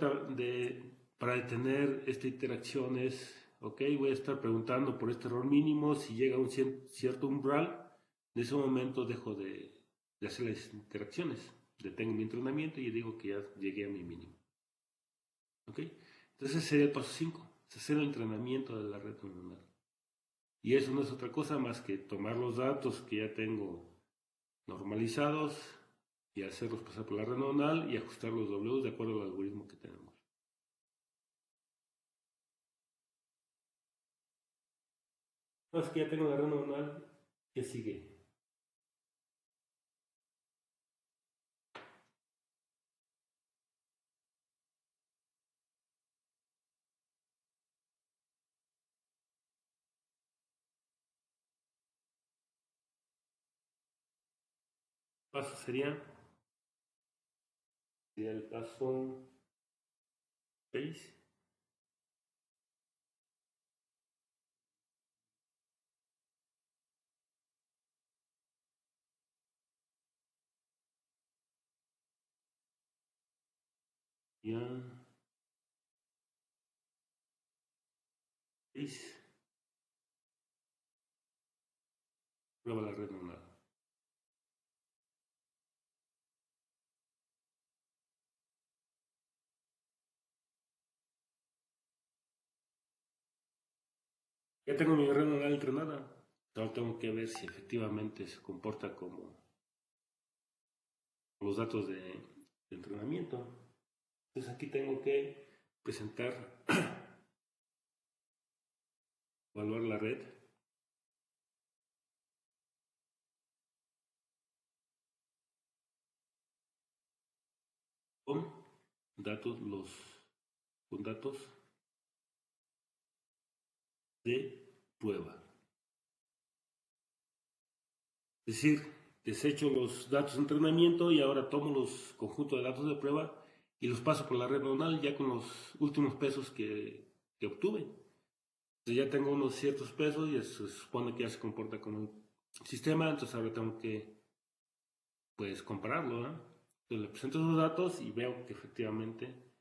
para detener esta interacción es, ok, voy a estar preguntando por este error mínimo, si llega a un cierto umbral, en ese momento dejo de hacer las interacciones, detengo mi entrenamiento y digo que ya llegué a mi mínimo. ¿Ok? Entonces ese sería el paso 5, es hacer el entrenamiento de la red neuronal. Y eso no es otra cosa más que tomar los datos que ya tengo normalizados y hacerlos pasar por la red neuronal y ajustar los W de acuerdo al algoritmo que tenemos. Una vez que ya tengo la red neuronal, ¿qué sigue? El paso sería el paso 6. Ya 6. Prueba la red neuronal. Ya tengo mi red neuronal entrenada. Ahora tengo que ver si efectivamente se comporta como los datos de entrenamiento. Entonces aquí tengo que presentar, evaluar la red con datos, con datos de prueba. Es decir, desecho los datos de entrenamiento y ahora tomo los conjuntos de datos de prueba y los paso por la red neuronal ya con los últimos pesos que obtuve. Entonces ya tengo unos ciertos pesos y se supone que ya se comporta como un sistema, entonces ahora tengo que pues compararlo, ¿no? Entonces le presento esos datos y veo que efectivamente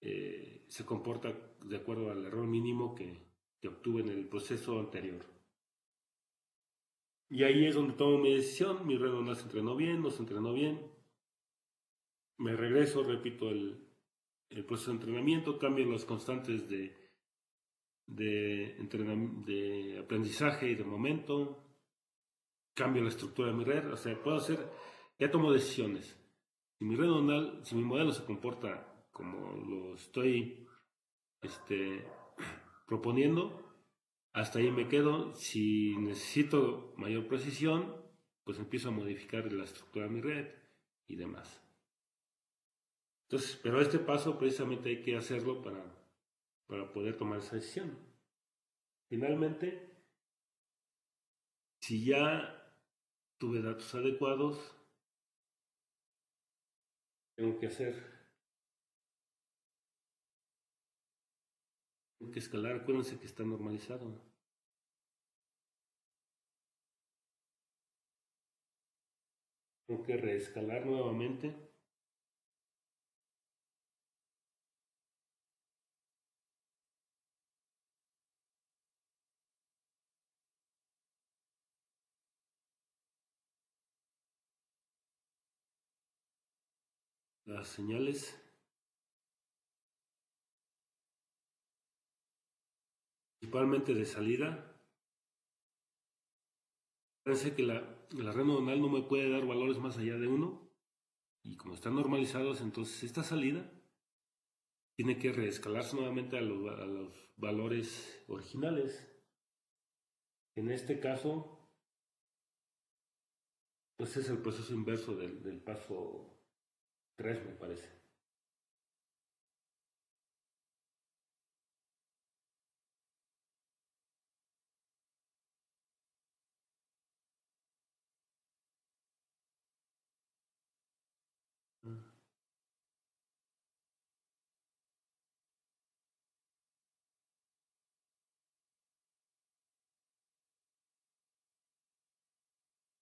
se comporta de acuerdo al error mínimo que obtuve en el proceso anterior. Y ahí es donde tomo mi decisión, mi red neuronal se entrenó bien, no se entrenó bien. Me regreso, repito el proceso de entrenamiento, cambio las constantes de aprendizaje y de momento, cambio la estructura de mi red, o sea, puedo hacer, ya tomo decisiones. Si mi red neuronal, si mi modelo se comporta como lo estoy proponiendo, hasta ahí me quedo. Si necesito mayor precisión, pues empiezo a modificar la estructura de mi red y demás. Entonces, pero este paso precisamente hay que hacerlo para poder tomar esa decisión. Finalmente, si ya tuve datos adecuados, tengo que tengo que escalar. Acuérdense que está normalizado. Tengo que reescalar nuevamente. Las señales, principalmente de salida. Parece que la red neuronal no me puede dar valores más allá de 1 y como están normalizados, entonces esta salida tiene que reescalarse nuevamente a los valores originales. En este caso, pues es el proceso inverso del paso 3, me parece.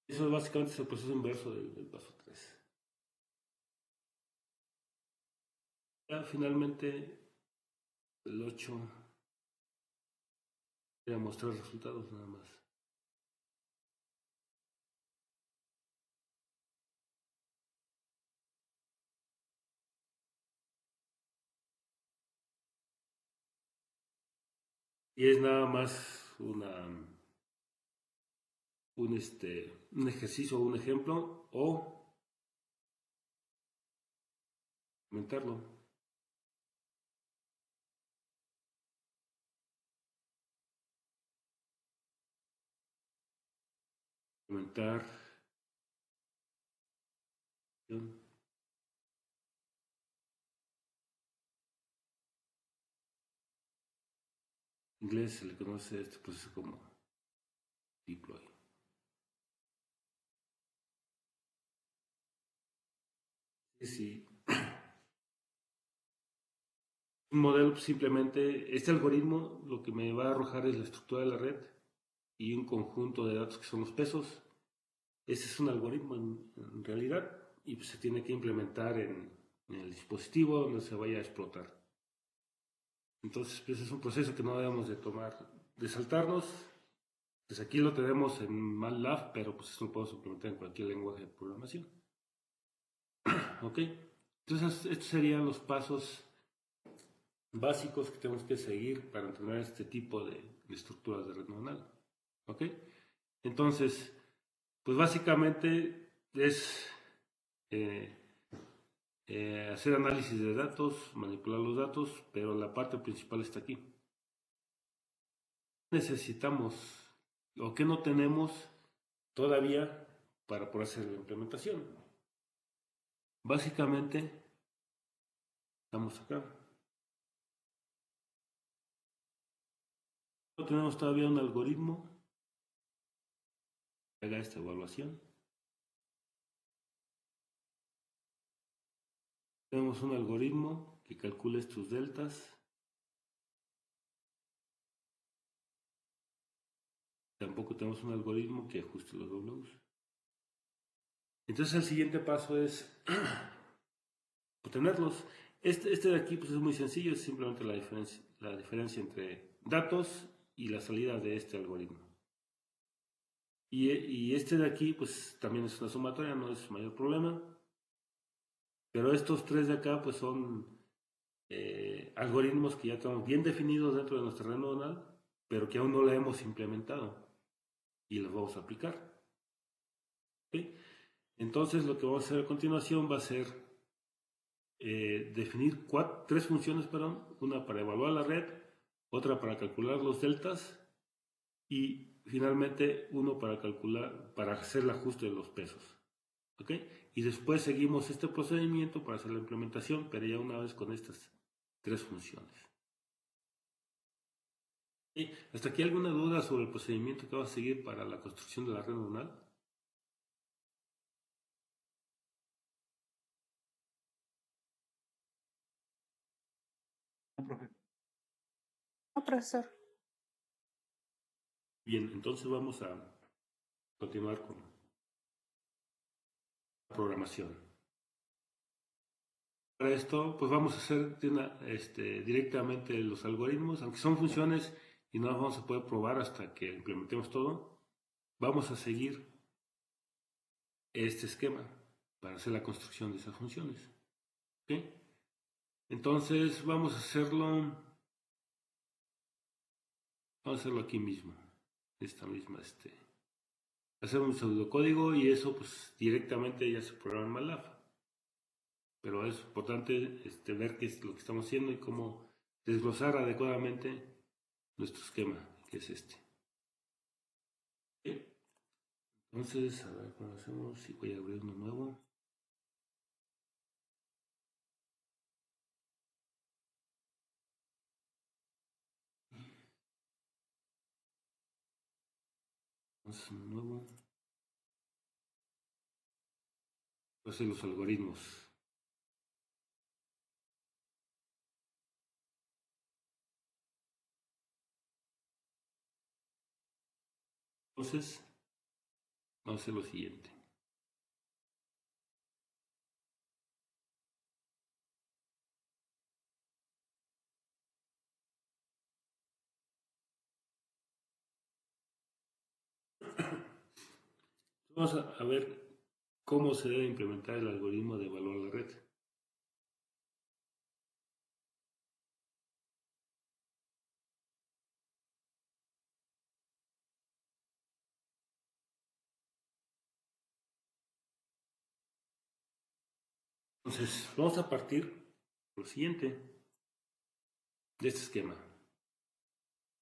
Eso básicamente es el proceso inverso del paso 3. Ya finalmente el 8 voy a mostrar resultados nada más. Y es nada más un ejercicio o un ejemplo o comentarlo. Comentar. En inglés se le conoce a este proceso como deploy. Sí, un modelo simplemente, este algoritmo lo que me va a arrojar es la estructura de la red y un conjunto de datos que son los pesos. Ese es un algoritmo en realidad y pues se tiene que implementar en el dispositivo donde se vaya a explotar. Entonces, pues es un proceso que no debemos de saltarnos. Pues aquí lo tenemos en MATLAB, pero pues esto lo podemos implementar en cualquier lenguaje de programación. ¿Ok? Entonces, estos serían los pasos básicos que tenemos que seguir para entrenar este tipo de estructuras de red neuronal. ¿Ok? Entonces, pues básicamente es eh, hacer análisis de datos, manipular los datos, pero la parte principal está aquí. Necesitamos o que no tenemos todavía para poder hacer la implementación. Básicamente, estamos acá. No tenemos todavía un algoritmo que haga esta evaluación. Tenemos un algoritmo que calcule estos deltas. Tampoco tenemos un algoritmo que ajuste los Ws. Entonces el siguiente paso es obtenerlos. Este de aquí pues es muy sencillo, es simplemente la diferencia entre datos y la salida de este algoritmo. Y este de aquí pues también es una sumatoria, no es mayor problema. Pero estos tres de acá pues son algoritmos que ya tenemos bien definidos dentro de nuestra red neuronal, pero que aún no la hemos implementado y los vamos a aplicar. ¿Okay? Entonces lo que vamos a hacer a continuación va a ser definir tres funciones, una para evaluar la red, otra para calcular los deltas y finalmente uno para hacer el ajuste de los pesos. ¿Ok? Y después seguimos este procedimiento para hacer la implementación, pero ya una vez con estas tres funciones. ¿Sí? ¿Hasta aquí alguna duda sobre el procedimiento que va a seguir para la construcción de la red neuronal? No, profe. No, profesor. Bien, entonces vamos a continuar con la programación. Para esto, pues vamos a hacer directamente los algoritmos, aunque son funciones y no las vamos a poder probar hasta que implementemos todo. Vamos a seguir este esquema para hacer la construcción de esas funciones. ¿Ok? Entonces vamos a hacerlo aquí mismo, hacer un pseudocódigo y eso pues directamente ya se programa en MATLAB. Pero es importante ver qué es lo que estamos haciendo y cómo desglosar adecuadamente nuestro esquema, que es este. ¿Okay? Entonces, a ver cómo hacemos. Si voy a abrir uno nuevo. Entonces, uno nuevo. Entonces, los algoritmos. Entonces, vamos a hacer lo siguiente. Vamos a ver cómo se debe implementar el algoritmo de evaluar la red. Entonces, vamos a partir por lo siguiente de este esquema.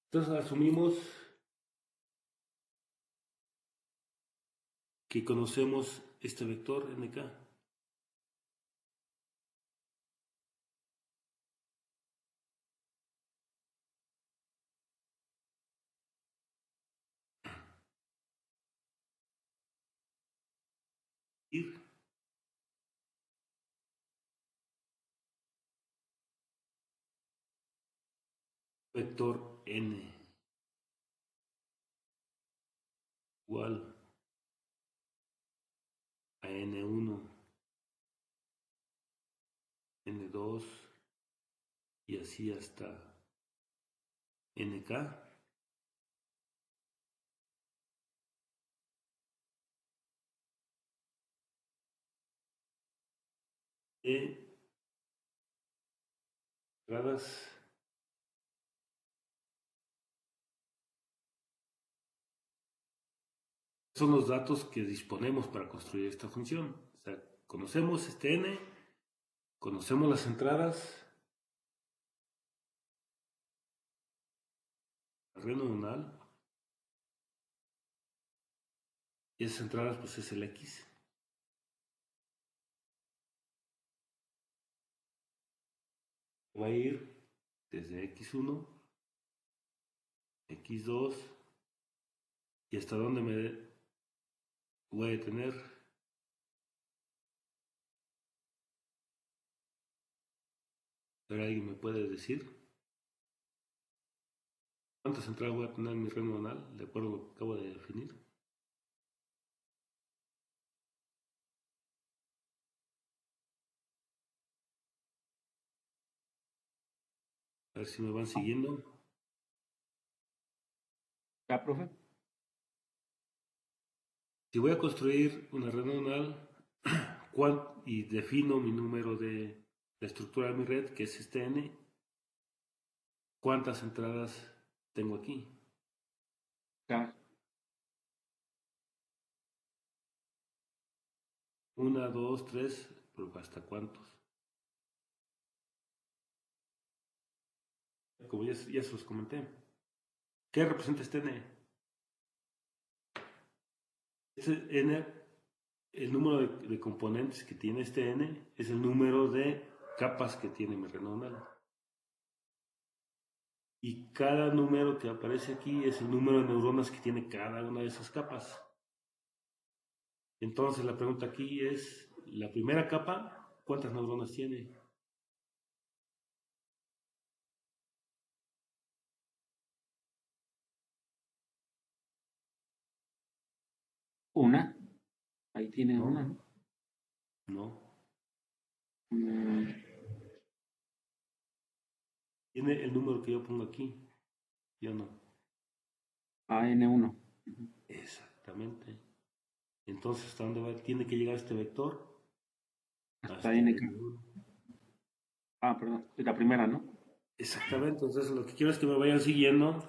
Entonces, asumimos que conocemos este vector nk. Vector n igual a n1, n2 y así hasta NK de entradas son los datos que disponemos para construir esta función. O sea, conocemos este n, conocemos las entradas, la red neuronal, y esas entradas pues es el x. Va a ir desde x1, x2 y hasta donde me voy a detener. Ahora alguien me puede decir cuántas entradas voy a tener en mi red neuronal de acuerdo a lo que acabo de definir. A ver si me van siguiendo. ¿Ya, profe? Si voy a construir una red neuronal y defino mi número de la estructura de mi red, que es este n, ¿cuántas entradas tengo aquí? Ya. 1, 2, 3, pero ¿hasta cuántos? Como ya se los comenté. ¿Qué representa este n? Este n, el número de componentes que tiene este n, es el número de capas que tiene mi red neuronal. Y cada número que aparece aquí es el número de neuronas que tiene cada una de esas capas. Entonces la pregunta aquí es, la primera capa, ¿cuántas neuronas tiene? Una. Ahí tiene No. una, ¿no? No. Mm, Tiene el número que yo pongo aquí. Yo no. AN1. Exactamente. Entonces, ¿hasta dónde va? Tiene que llegar este vector. Hasta NK. N1. Ah, perdón. Es la primera, ¿no? Exactamente. Entonces, lo que quiero es que me vayan siguiendo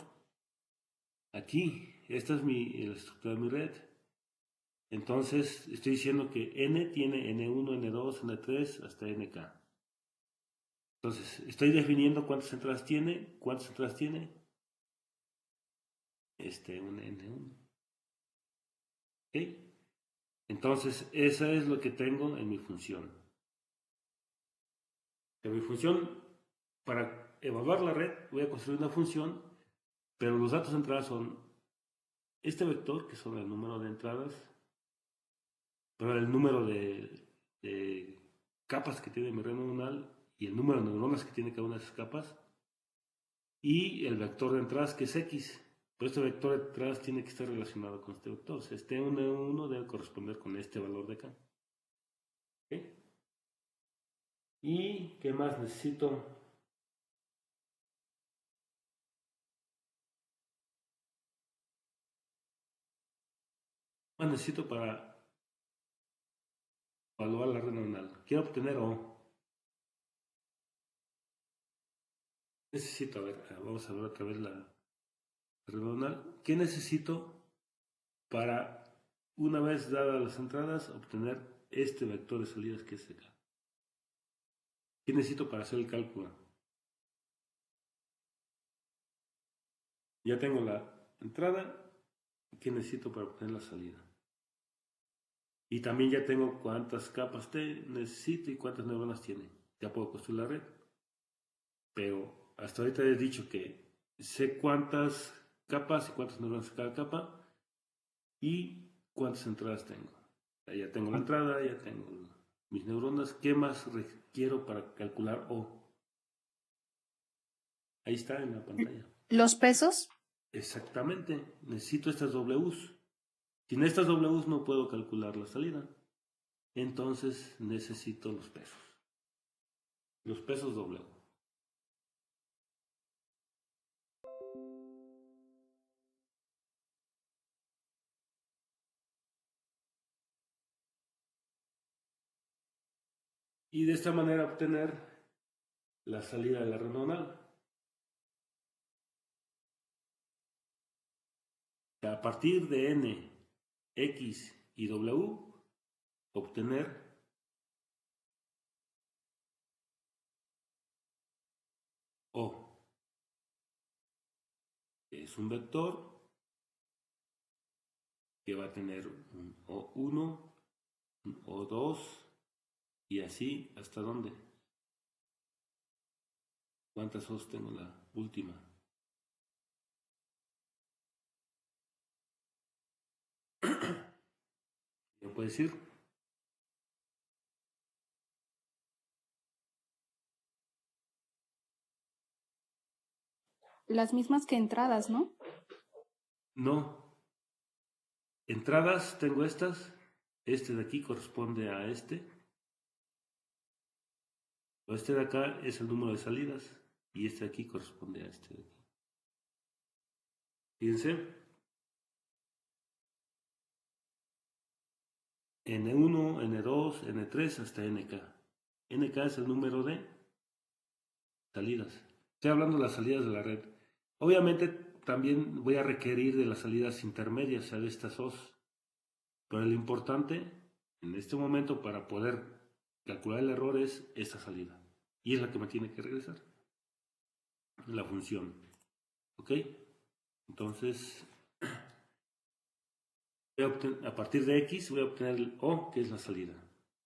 aquí. Esta es la estructura de mi red. Entonces, estoy diciendo que N tiene N1, N2, N3 hasta NK. Entonces, estoy definiendo cuántas entradas tiene. ¿Cuántas entradas tiene? Un N1. ¿Ok? Entonces, eso es lo que tengo en mi función. En mi función, para evaluar la red, voy a construir una función, pero los datos de entrada son este vector, que son el número de entradas, pero el número de capas que tiene mi red neuronal y el número de neuronas que tiene cada una de esas capas, y el vector de entradas, que es x. Pero este vector de entradas tiene que estar relacionado con este vector. O sea, este 1 debe corresponder con este valor de acá. ¿Ok? ¿Y qué más necesito? Más necesito para evaluar la red neuronal. Quiero obtener O. Necesito, a ver, vamos a ver otra vez la red neuronal. ¿Qué necesito para, una vez dadas las entradas, obtener este vector de salidas que es acá? ¿Qué necesito para hacer el cálculo? Ya tengo la entrada. ¿Qué necesito para obtener la salida? Y también ya tengo cuántas capas necesito y cuántas neuronas tiene. Ya puedo construir la red. Pero hasta ahorita he dicho que sé cuántas capas y cuántas neuronas de cada capa y cuántas entradas tengo. Ya tengo la entrada, ya tengo mis neuronas. ¿Qué más requiero para calcular O? Ahí está en la pantalla. ¿Los pesos? Exactamente. Necesito estas Ws. Sin estas Ws no puedo calcular la salida. Entonces necesito los pesos. Los pesos W. y de esta manera obtener la salida de la red neuronal. A partir de n, x y w, obtener O. Es un vector que va a tener un O1, un O2 y así, ¿hasta dónde? ¿Cuántas O's tengo en la última? ¿Me puede decir? Las mismas que entradas, ¿no? No. Entradas tengo estas. Este de aquí corresponde a este. Este de acá es el número de salidas. Y este de aquí corresponde a este de aquí. Fíjense. N1, N2, N3 hasta NK. NK es el número de salidas. Estoy hablando de las salidas de la red. Obviamente también voy a requerir de las salidas intermedias, o sea, de estas O's. Pero lo importante en este momento para poder calcular el error es esta salida. Y es la que me tiene que regresar. La función. ¿Ok? Entonces, a partir de X voy a obtener el O, que es la salida.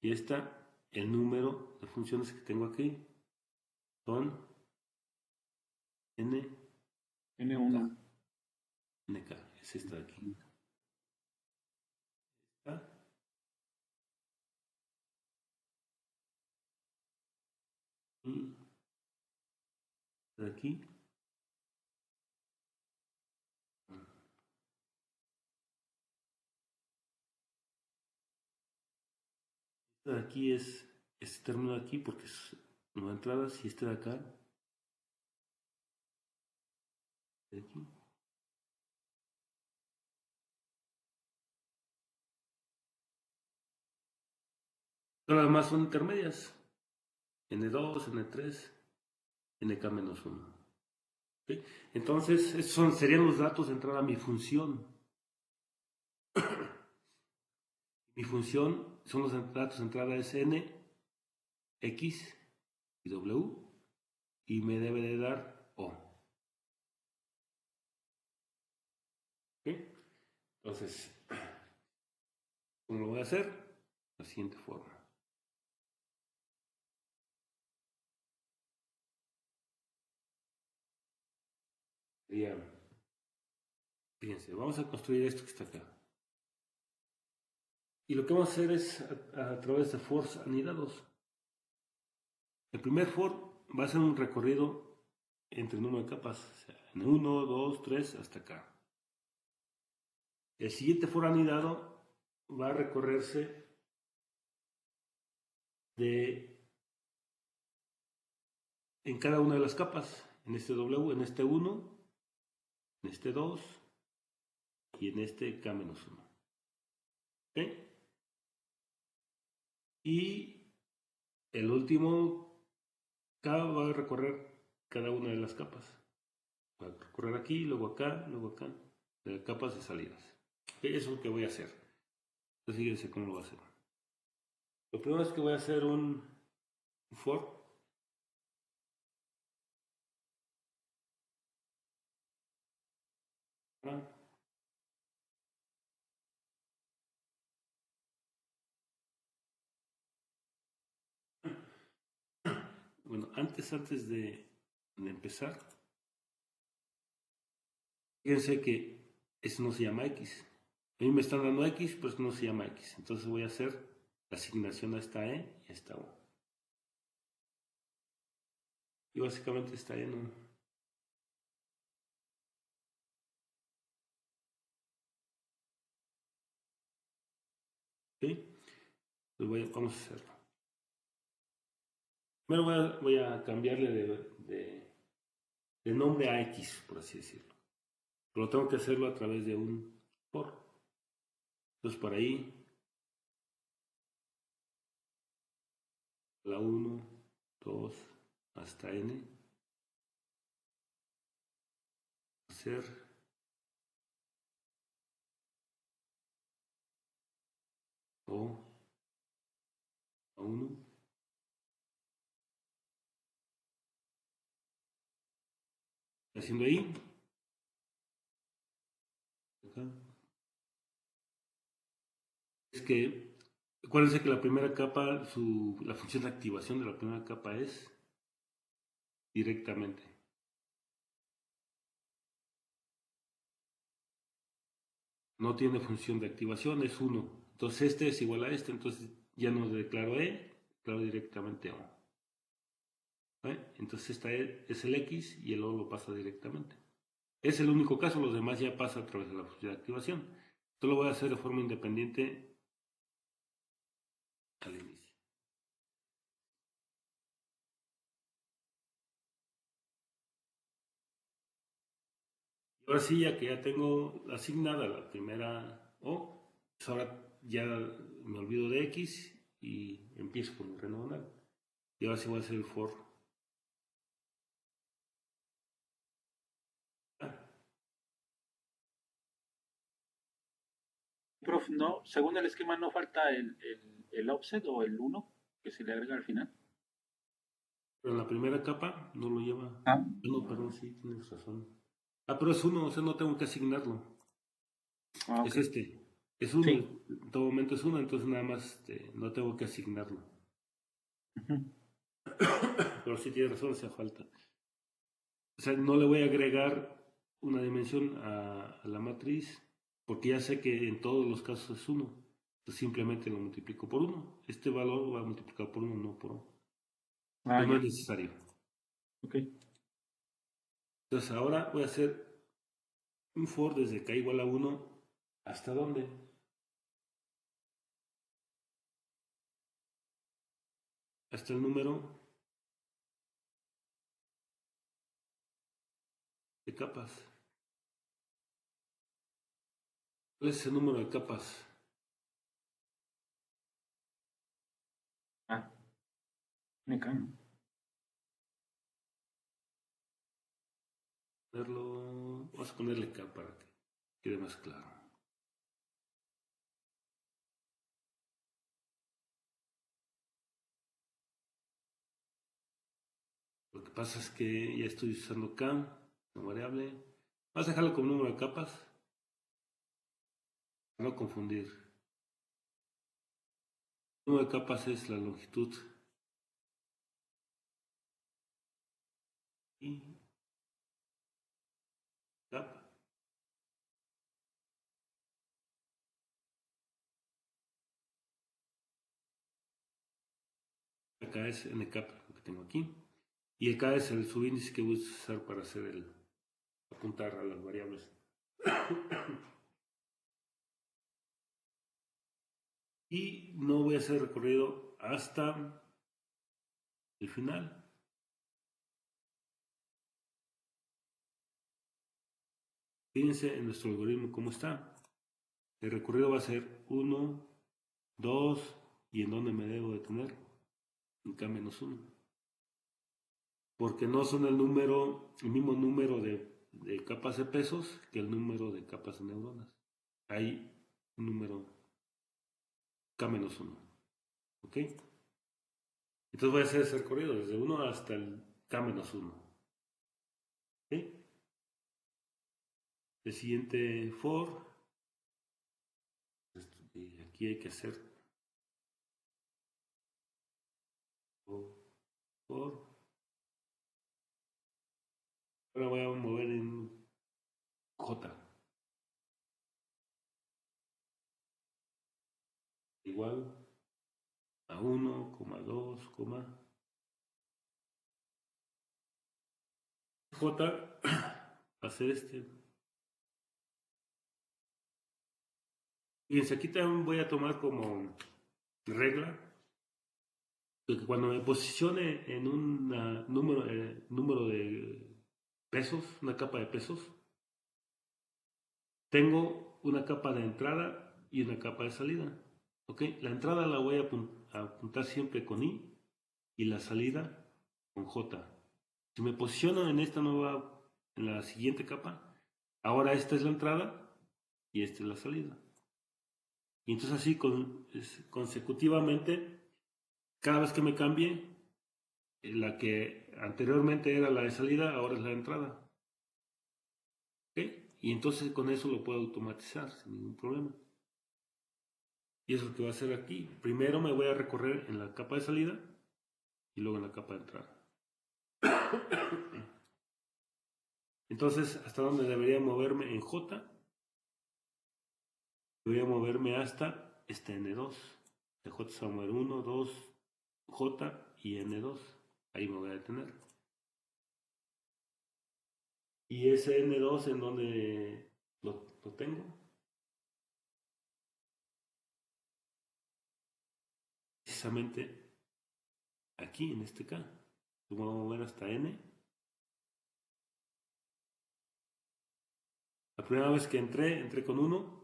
Y el número de funciones que tengo aquí son N1. NK. Es esta de aquí. ¿Está? Y de aquí. Esta de aquí es este término de aquí porque es nueve entradas y este de acá. De aquí. Todas las demás son intermedias. N2, N3, NK-1. ¿Okay? Entonces, estos serían los datos de entrada a mi función. Mi función son los datos de entrada es N, X y W y me debe de dar O. ¿Okay? Entonces, ¿cómo lo voy a hacer? De la siguiente forma. Sería, fíjense, vamos a construir esto que está acá. Y lo que vamos a hacer es a través de fors anidados. El primer for va a ser un recorrido entre el número de capas, o sea, en 1, 2, 3 hasta acá. El siguiente for anidado va a recorrerse en cada una de las capas, en este W, en este 1, en este 2 y en este K-1. ¿Okay? Y el último K va a recorrer cada una de las capas. Va a recorrer aquí, luego acá, de capas de salidas. ¿Okay? Eso es lo que voy a hacer. Entonces fíjense cómo lo voy a hacer. Lo primero es que voy a hacer un for. Bueno, antes de empezar, fíjense que eso no se llama X. A mí me están dando X, pero eso no se llama X. Entonces voy a hacer la asignación a esta E y a esta O. Y básicamente esta E no. ¿Ok? Entonces vamos a hacerlo. Primero voy a cambiarle de nombre a X, por así decirlo. Pero tengo que hacerlo a través de un for. Entonces por ahí la 1, 2, hasta n, hacer o a 1, haciendo ahí, acá. Es que acuérdense que la primera capa, la función de activación de la primera capa es directamente. No tiene función de activación, es 1. Entonces este es igual a este, entonces ya no declaro E, declaro directamente O. Entonces esta E es el X y el O lo pasa directamente. Es el único caso, los demás ya pasan a través de la función de activación. Esto lo voy a hacer de forma independiente al inicio. Y ahora sí, ya que ya tengo asignada la primera O, pues ahora ya me olvido de X y empiezo con el renovar. Y ahora sí voy a hacer el for. Prof, no, según el esquema no falta el offset o el 1 que se le agrega al final. Pero en la primera capa no lo lleva. Ah. No, perdón, sí, tienes razón. Pero es 1, o sea, no tengo que asignarlo. Ah, Es ok. este. Es 1, Sí. en todo momento es 1, entonces nada más no tengo que asignarlo. Ujú. Pero sí tienes razón, hace falta. O sea, no le voy a agregar una dimensión a la matriz, porque ya sé que en todos los casos es 1. Entonces simplemente lo multiplico por 1. Este valor va a multiplicar por 1, no por 1. Ah, Entonces no ya. es necesario. Ok. Entonces ahora voy a hacer un for desde k igual a 1 hasta dónde. Hasta el número de capas. ¿Cuál es el número de capas? Ah, me cae. Vamos a ponerle k para que quede más claro. Lo que pasa es que ya estoy usando k, una variable. Vamos a dejarlo como número de capas, para no confundir. El número de capas es la longitud y capa. Acá es n capa, lo que tengo aquí. Y acá es el subíndice que voy a usar para hacer apuntar a las variables. Y no voy a hacer recorrido hasta el final. Fíjense en nuestro algoritmo cómo está. El recorrido va a ser 1, 2, y en dónde me debo detener, en K-1. Porque no son el mismo número de capas de pesos que el número de capas de neuronas. Hay un número K-1. ¿Ok? Entonces voy a hacer ese recorrido desde 1 hasta el K-1. ¿Ok? El siguiente for. Y aquí hay que hacer for. Ahora voy a mover en J. Igual a 1, 2, J va a ser este. Fíjense, aquí también voy a tomar como regla que cuando me posicione en un número de pesos, una capa de pesos, tengo una capa de entrada y una capa de salida. ¿Ok? La entrada la voy a apuntar siempre con I y la salida con J. Si me posiciono en en la siguiente capa, ahora esta es la entrada y esta es la salida. Y entonces así consecutivamente, cada vez que me cambie, la que anteriormente era la de salida, ahora es la de entrada. ¿Ok? Y entonces con eso lo puedo automatizar sin ningún problema. Y eso es lo que voy a hacer aquí. Primero me voy a recorrer en la capa de salida y luego en la capa de entrada. Entonces, ¿hasta dónde debería moverme en J? Debería moverme hasta este N2. De J se va a mover 1, 2, J y N2. Ahí me voy a detener. ¿Y ese N2 en dónde lo tengo? Precisamente aquí, en este K. Me voy a mover hasta N. La primera vez que entré con 1.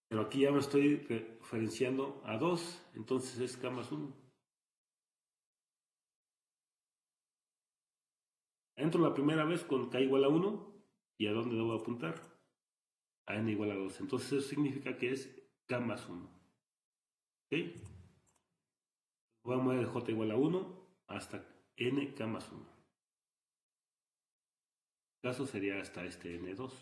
Pero aquí ya me estoy referenciando a 2. Entonces es K más 1. Entro la primera vez con K igual a 1. ¿Y a dónde debo apuntar? A N igual a 2. Entonces eso significa que es K más 1. ¿Ok? Voy a mover el J igual a 1 hasta N K más 1. El caso sería hasta este N2.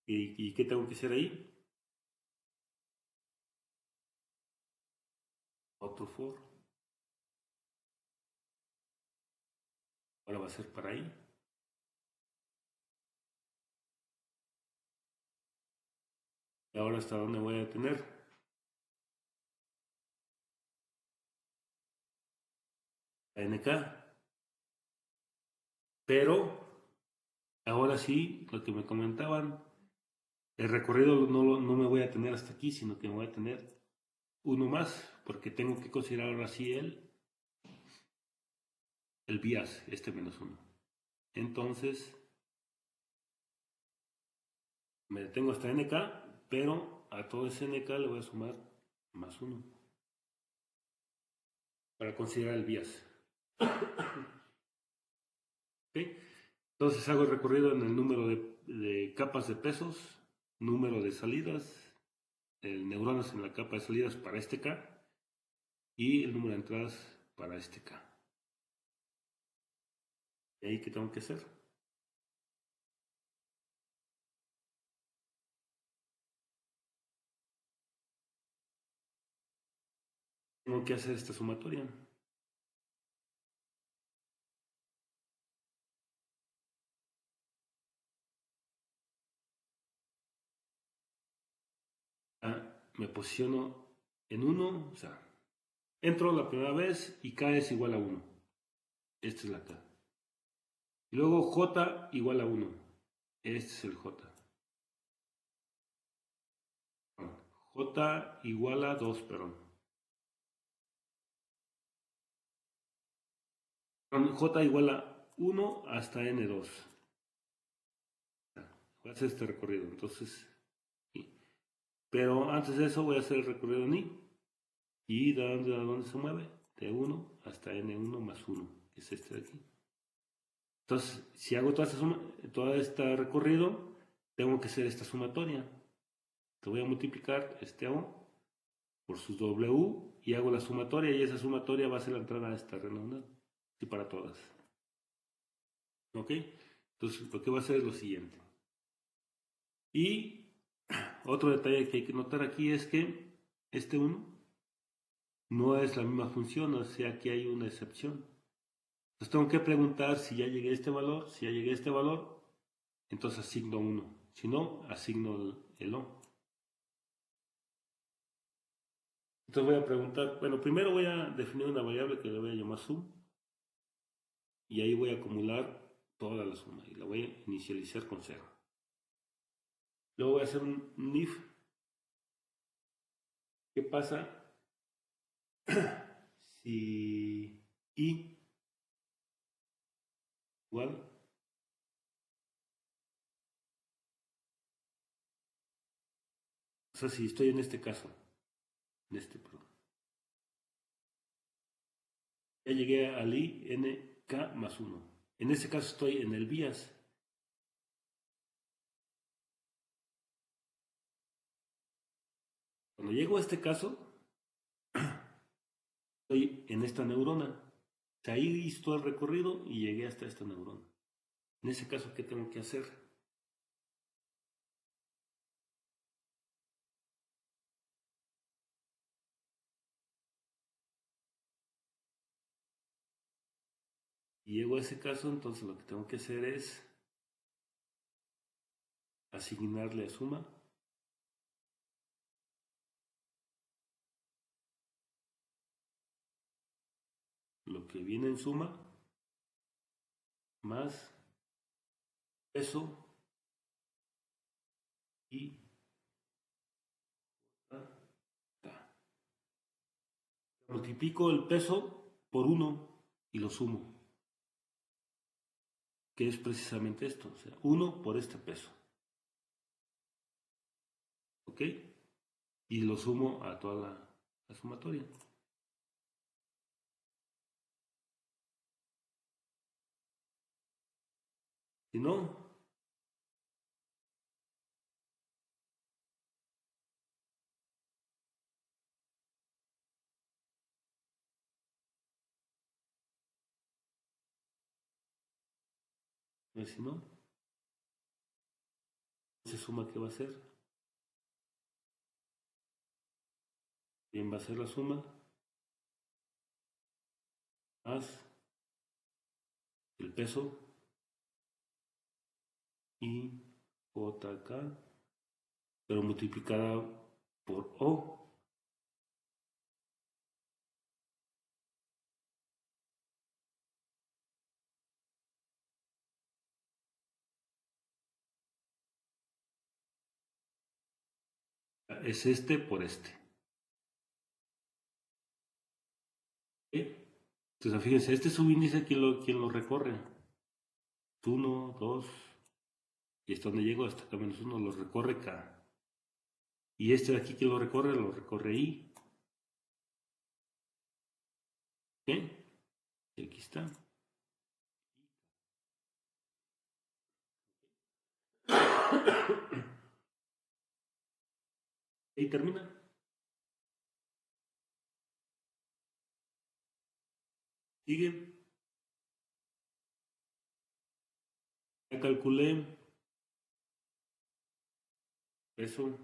¿Y qué tengo que hacer ahí? Otro for. Ahora va a ser para ahí. ¿Y ahora hasta dónde voy a detener? A NK. Pero ahora sí, lo que me comentaban, el recorrido no me voy a tener hasta aquí, sino que me voy a tener uno más, porque tengo que considerar ahora sí el bias, este menos 1. Entonces, me detengo hasta NK, pero a todo ese NK le voy a sumar más 1 para considerar el bias. ¿Okay? Entonces hago el recorrido en el número de capas de pesos, número de salidas, el neuronas en la capa de salidas para este K y el número de entradas para este K. ¿Y ahí qué tengo que hacer? Tengo que hacer esta sumatoria. Me posiciono en 1, o sea, entro la primera vez y K es igual a 1. Esta es la K. Y luego J igual a 1. Este es el J. J igual a 2, perdón. J igual a 1 hasta N2. Voy a hacer este recorrido, entonces. Pero antes de eso voy a hacer el recorrido en I. ¿Y de dónde se mueve? De 1 hasta N1 más 1, que es este de aquí. Entonces, si hago todo este recorrido, tengo que hacer esta sumatoria. Te voy a multiplicar este O por sus W y hago la sumatoria y esa sumatoria va a ser la entrada a esta redundante. Y para todas. ¿Ok? Entonces, lo que voy a hacer es lo siguiente. Y otro detalle que hay que notar aquí es que este 1 no es la misma función, o sea que hay una excepción. Entonces tengo que preguntar si ya llegué a este valor. Si ya llegué a este valor, entonces asigno 1. Si no, asigno el O. Entonces voy a preguntar, bueno, primero voy a definir una variable que le voy a llamar sum. Y ahí voy a acumular toda la suma y la voy a inicializar con 0. Luego voy a hacer un if. ¿Qué pasa si i igual O sea, si estoy en este caso, perdón. Ya llegué al I, N, K más 1. En este caso estoy en el bias. Cuando llego a este caso, estoy en esta neurona. O sea, ahí hice todo el recorrido y llegué hasta esta neurona. En ese caso, ¿qué tengo que hacer? Y llego a ese caso, entonces lo que tengo que hacer es asignarle a suma lo que viene en suma más peso y multiplico el peso por 1 y lo sumo, que es precisamente esto, o sea, 1 por este peso. ¿Ok? Y lo sumo a toda la sumatoria. Si no, si no, se suma, ¿qué va a ser? Bien, va a ser la suma más el peso y JK, pero multiplicada por O. Es este por este. ¿Ok? Entonces, fíjense, este subíndice, ¿quién lo recorre? 1, 2, y hasta donde llego, hasta K menos 1, lo recorre K. Y este de aquí, ¿quién lo recorre I. ¿Ok? Y aquí está. Y termina. Sigue. Ya calculé eso,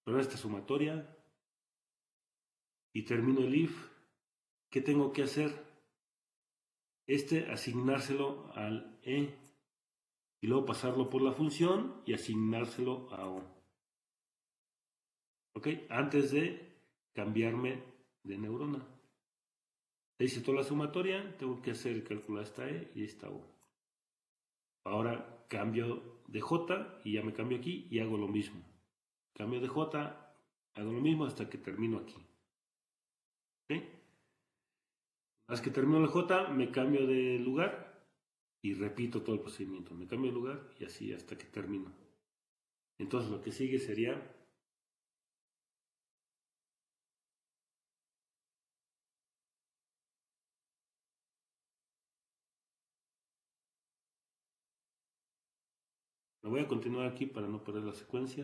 pero esta sumatoria y termino el if. ¿Qué tengo que hacer? Asignárselo al E y luego pasarlo por la función y asignárselo a O. ¿Ok? Antes de cambiarme de neurona. Hice toda la sumatoria, tengo que hacer el cálculo de esta E y esta O. Ahora cambio de J y ya me cambio aquí y hago lo mismo. Cambio de J, hago lo mismo hasta que termino aquí. ¿Ok? Una vez que termino la J, me cambio de lugar y repito todo el procedimiento. Me cambio de lugar y así hasta que termino. Entonces lo que sigue sería me voy a continuar aquí para no perder la secuencia.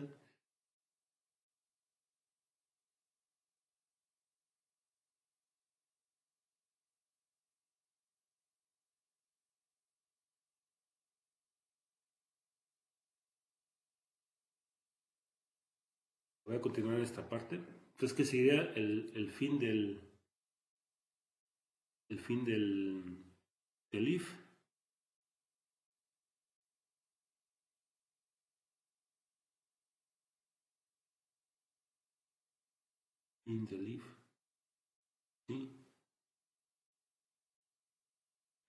Voy a continuar esta parte. Entonces, ¿qué sería el fin del if? Fin del if. ¿Sí?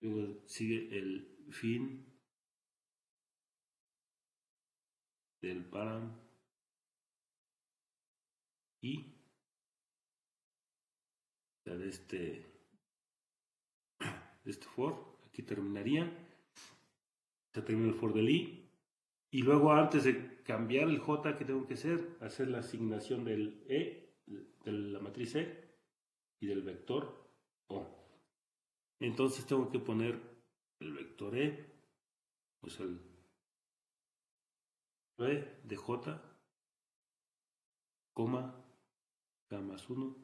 Luego sigue el fin del param y de este for. Aquí terminaría. Se termina el for del i. Y luego antes de cambiar el J, ¿qué tengo que hacer? Hacer la asignación del E, de la matriz E y del vector O. Entonces tengo que poner el vector E, pues el E de J, coma, K más 1,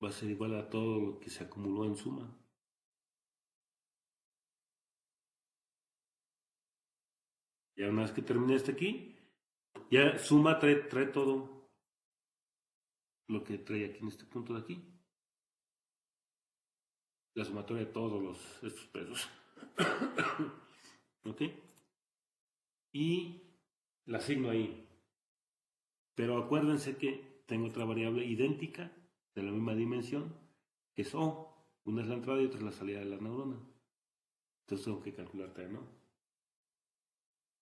va a ser igual a todo lo que se acumuló en suma. Ya una vez que terminé hasta aquí, ya suma trae todo lo que trae aquí en este punto de aquí. La sumatoria de todos estos pesos. ¿Ok? Y la asigno ahí. Pero acuérdense que tengo otra variable idéntica de la misma dimensión, que es O. Una es la entrada y otra es la salida de la neurona. Entonces tengo que calcular T, ¿no?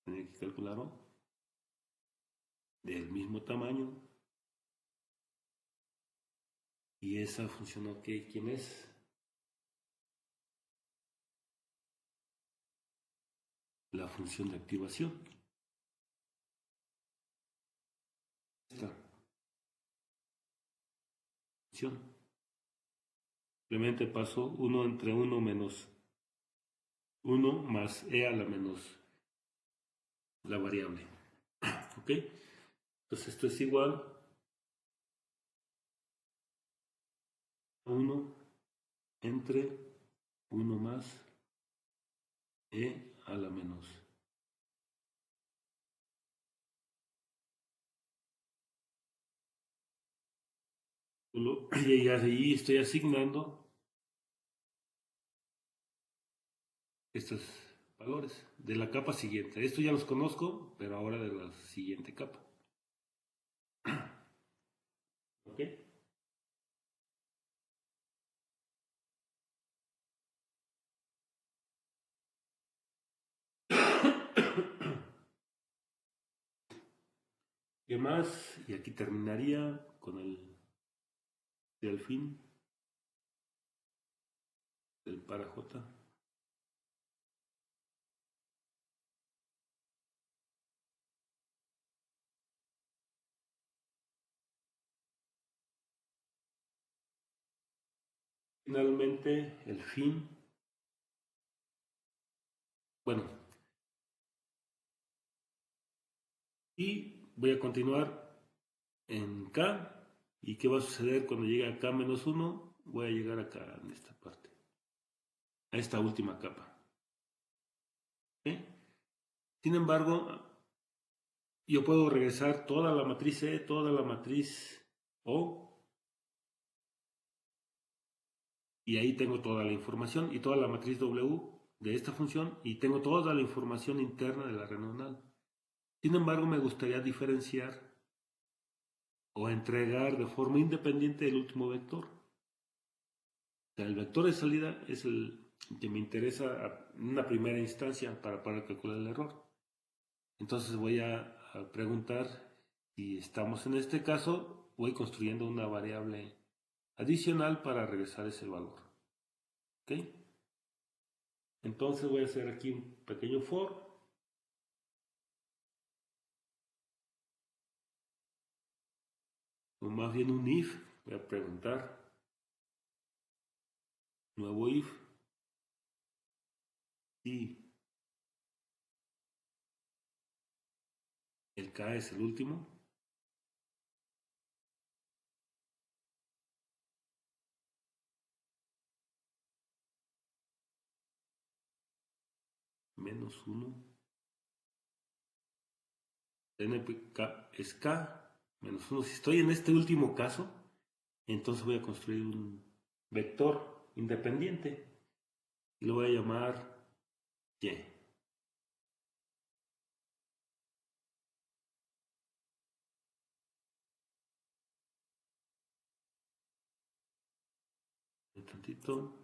Tengo que calcular O del mismo tamaño. Y esa función OK, ¿quién es? La función de activación. Esta función. Simplemente paso 1 entre 1 menos 1 más E a la menos la variable. ¿Ok? Entonces esto es igual a 1 entre 1 más E a la menos. Y ahí estoy asignando estos valores de la capa siguiente. Esto ya los conozco, pero ahora de la siguiente capa. ¿Ok? ¿Qué más? Y aquí terminaría con el delfín del para J. Finalmente, el fin. Bueno, y voy a continuar en K. ¿Y qué va a suceder cuando llegue a K menos 1? Voy a llegar acá en esta parte, a esta última capa. ¿Ok? Sin embargo, yo puedo regresar toda la matriz E, toda la matriz O, y ahí tengo toda la información, y toda la matriz W de esta función, y tengo toda la información interna de la red neuronal. Sin embargo, me gustaría diferenciar o entregar de forma independiente el último vector. O sea, el vector de salida es el que me interesa en una primera instancia para poder calcular el error. Entonces voy a preguntar si estamos en este caso, voy construyendo una variable adicional para regresar ese valor. ¿Ok? Entonces voy a hacer aquí un pequeño for. O más bien un if. Voy a preguntar. Nuevo if. Y el K es el último. Menos 1. NPK es K menos 1. Si estoy en este último caso, entonces voy a construir un vector independiente y lo voy a llamar Y. Un tantito.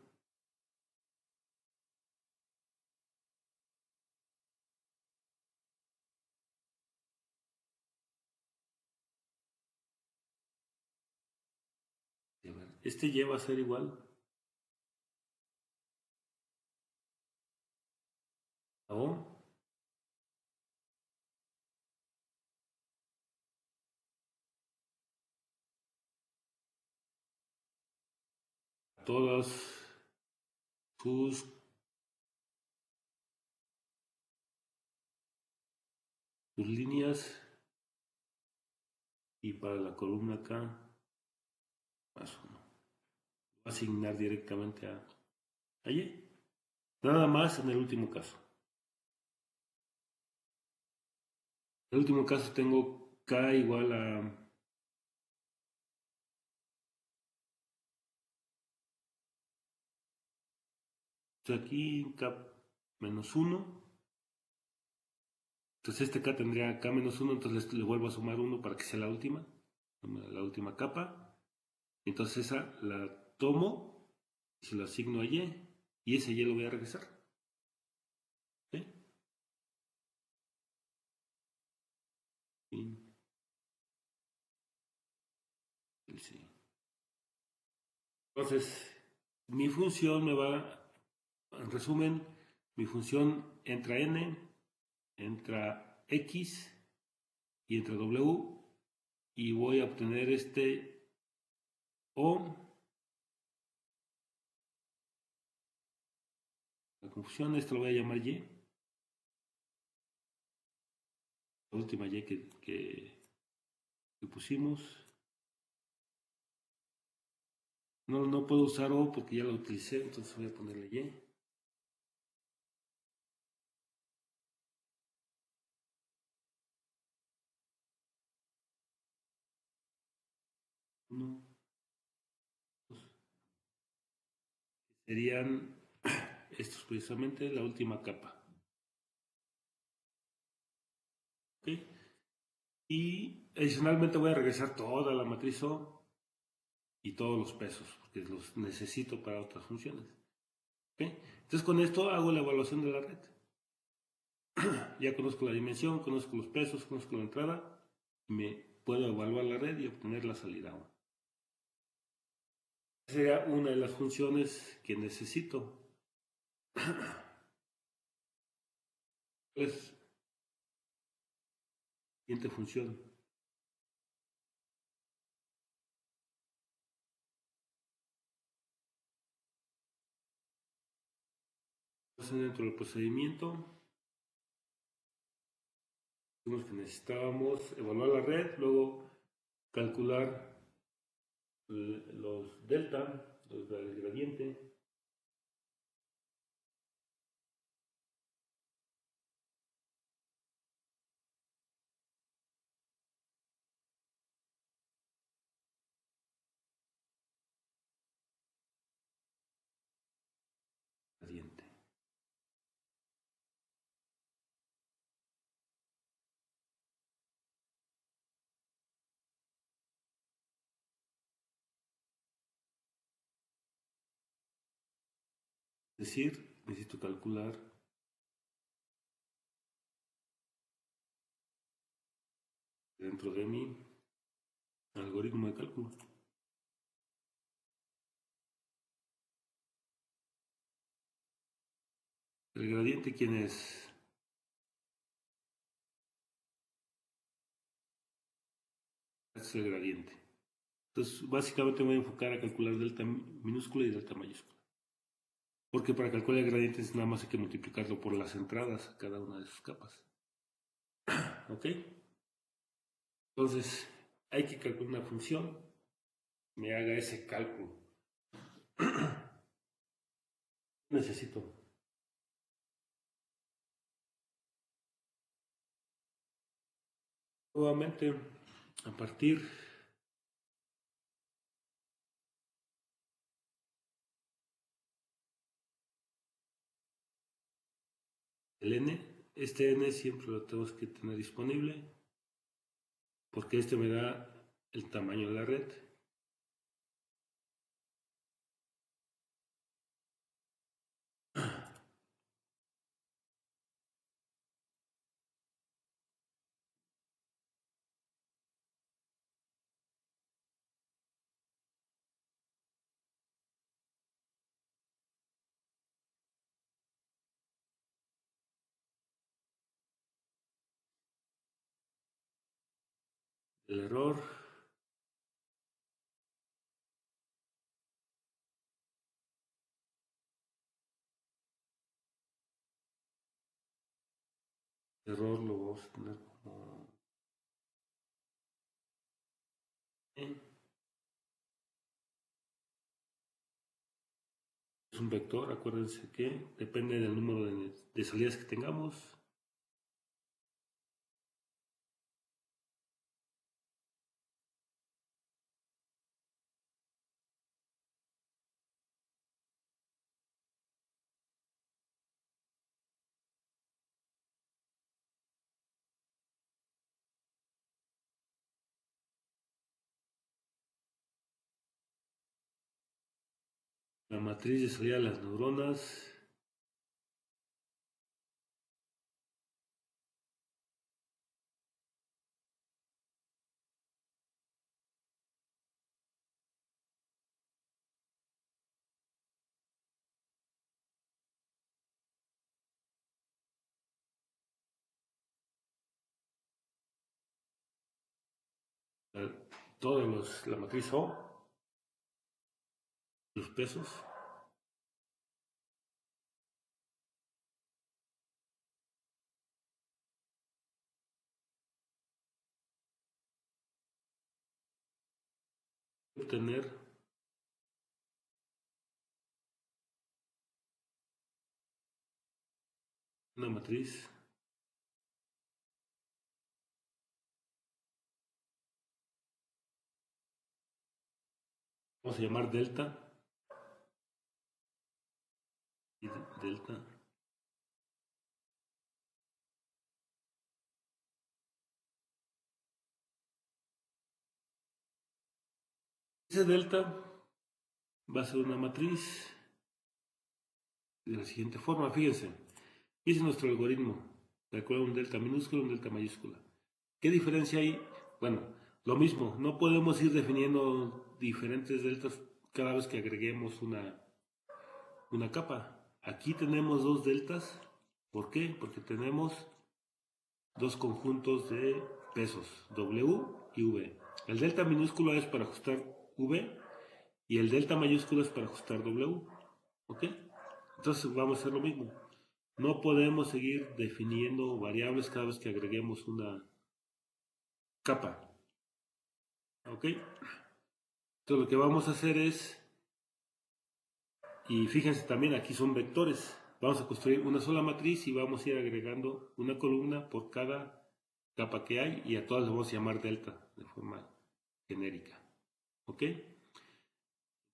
Este Y va a ser igual O. Todas sus líneas, y para la columna acá más uno. Voy a asignar directamente a Y. Nada más en el último caso. En el último caso tengo K igual a aquí K menos 1. Entonces este K tendría K menos 1, entonces le vuelvo a sumar 1 para que sea la última capa. Entonces esa la tomo y se la asigno a Y, y ese Y lo voy a regresar. ¿Sí? Sí. Entonces, mi función me va, en resumen, mi función entra N, entra X y entra W, y voy a obtener este O. La confusión, esto lo voy a llamar Y. La última Y que pusimos. No puedo usar O porque ya lo utilicé, entonces voy a ponerle Y. Uno, dos. Serían estos precisamente la última capa. ¿Ok? Y adicionalmente voy a regresar toda la matriz O y todos los pesos, porque los necesito para otras funciones. ¿Ok? Entonces con esto hago la evaluación de la red. Ya conozco la dimensión, conozco los pesos, conozco la entrada, y me puedo evaluar la red y obtener la salida 1. Esa sería una de las funciones que necesito. Pues, siguiente función. Entonces, dentro del procedimiento, dijimos que necesitábamos evaluar la red, luego calcular los delta, el gradiente, gradiente. Es decir, necesito calcular dentro de mi algoritmo de cálculo. ¿El gradiente quién es? Este es el gradiente. Entonces, básicamente me voy a enfocar a calcular delta minúscula y delta mayúscula. Porque para calcular el gradiente nada más hay que multiplicarlo por las entradas a cada una de sus capas. ¿Ok? Entonces, hay que calcular una función que me haga ese cálculo. Necesito nuevamente a partir del n. Este n siempre lo tenemos que tener disponible porque este me da el tamaño de la red. el error. Error lo vamos a tener como es un vector, acuérdense que depende del número de salidas que tengamos. La matriz de salida de las neuronas. La matriz O, los pesos. Obtener una matriz vamos a llamar delta y delta. Ese delta va a ser una matriz de la siguiente forma, fíjense. Ese es nuestro algoritmo. Recuerda un delta minúsculo, un delta mayúscula. ¿Qué diferencia hay? Bueno, lo mismo, no podemos ir definiendo diferentes deltas cada vez que agreguemos una capa. Aquí tenemos dos deltas. ¿Por qué? Porque tenemos dos conjuntos de pesos, W y V. El delta minúsculo es para ajustar V y el delta mayúsculo es para ajustar W. ¿Ok? Entonces vamos a hacer lo mismo. No podemos seguir definiendo variables cada vez que agreguemos una capa. ¿Ok? Entonces lo que vamos a hacer es, y fíjense también aquí son vectores, vamos a construir una sola matriz y vamos a ir agregando una columna por cada capa que hay y a todas las vamos a llamar delta de forma genérica. ¿Ok?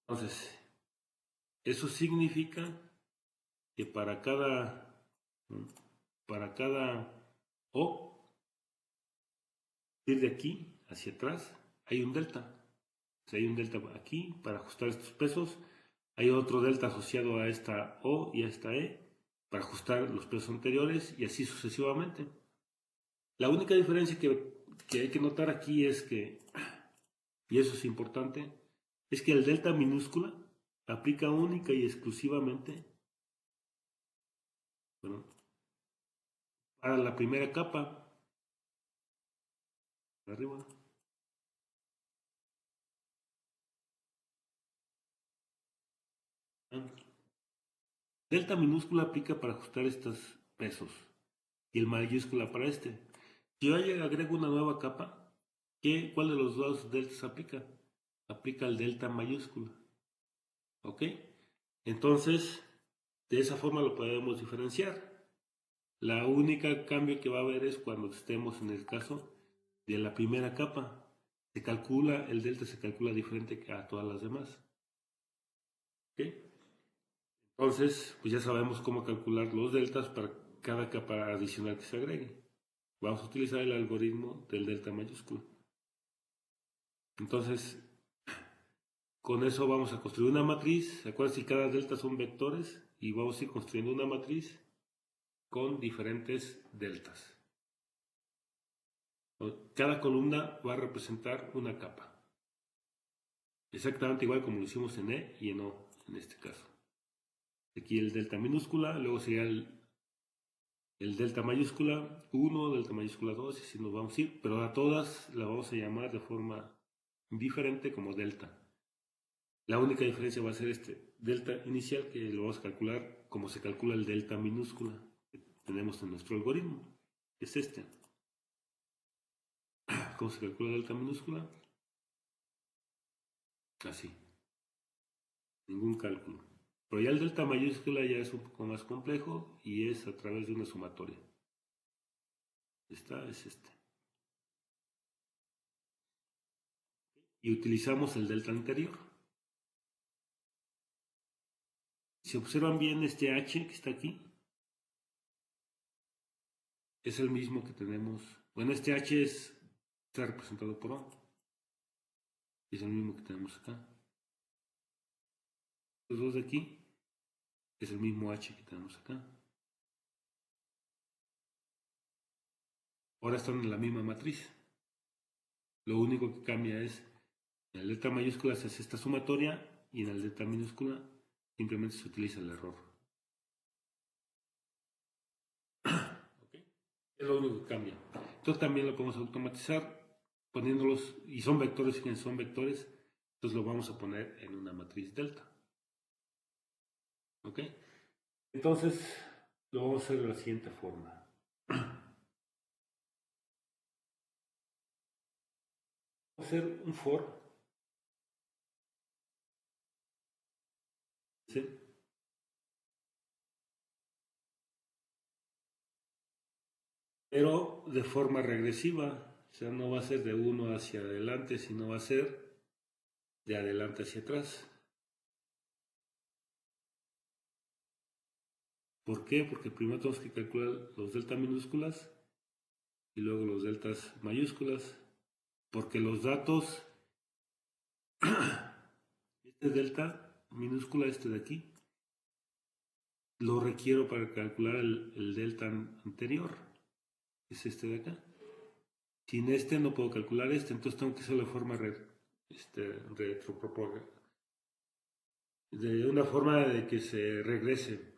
Entonces, eso significa que para cada O, ir de aquí hacia atrás, hay un delta. O sea, hay un delta aquí para ajustar estos pesos. Hay otro delta asociado a esta O y a esta E para ajustar los pesos anteriores y así sucesivamente. La única diferencia que hay que notar aquí es que, y eso es importante, es que el delta minúscula aplica única y exclusivamente, bueno, para la primera capa, de arriba. Delta minúscula aplica para ajustar estos pesos y el mayúscula para este. Si yo agrego una nueva capa, ¿cuál de los dos deltas aplica? Aplica el delta mayúscula. ¿Ok? Entonces, de esa forma lo podemos diferenciar. La única cambio que va a haber es cuando estemos en el caso de la primera capa. El delta se calcula diferente que a todas las demás. ¿Ok? Entonces, pues ya sabemos cómo calcular los deltas para cada capa adicional que se agregue. Vamos a utilizar el algoritmo del delta mayúsculo. Entonces, con eso vamos a construir una matriz. Acuérdense que cada delta son vectores y vamos a ir construyendo una matriz con diferentes deltas. Cada columna va a representar una capa. Exactamente igual como lo hicimos en E y en O en este caso. Aquí el delta minúscula, luego sería el delta mayúscula 1, delta mayúscula 2, y así nos vamos a ir, pero a todas las vamos a llamar de forma diferente como delta. La única diferencia va a ser este delta inicial, que lo vamos a calcular como se calcula el delta minúscula que tenemos en nuestro algoritmo, que es este. ¿Cómo se calcula delta minúscula? Así, ningún cálculo. Pero ya el delta mayúscula ya es un poco más complejo y es a través de una sumatoria. Esta es este. Y utilizamos el delta anterior. Si observan bien este h que está aquí, es el mismo que tenemos. Bueno, este h está representado por O. Es el mismo que tenemos acá. Los dos de aquí es el mismo h que tenemos acá. Ahora están en la misma matriz. Lo único que cambia es, en el delta mayúscula se hace esta sumatoria y en el delta minúscula simplemente se utiliza el error. ¿Okay? Es lo único que cambia. Entonces también lo podemos automatizar poniéndolos, y son vectores, fíjense, son vectores, entonces lo vamos a poner en una matriz delta. ¿Ok? Entonces lo vamos a hacer de la siguiente forma. Vamos a hacer un for. ¿Sí? Pero de forma regresiva, o sea, no va a ser de 1 hacia adelante, sino va a ser de adelante hacia atrás. ¿Por qué? Porque primero tenemos que calcular los delta minúsculas y luego los deltas mayúsculas, porque los datos, este delta minúscula, este de aquí, lo requiero para calcular el delta anterior, que es este de acá. Sin este no puedo calcular este, entonces tengo que hacerlo de forma de una forma de que se regrese,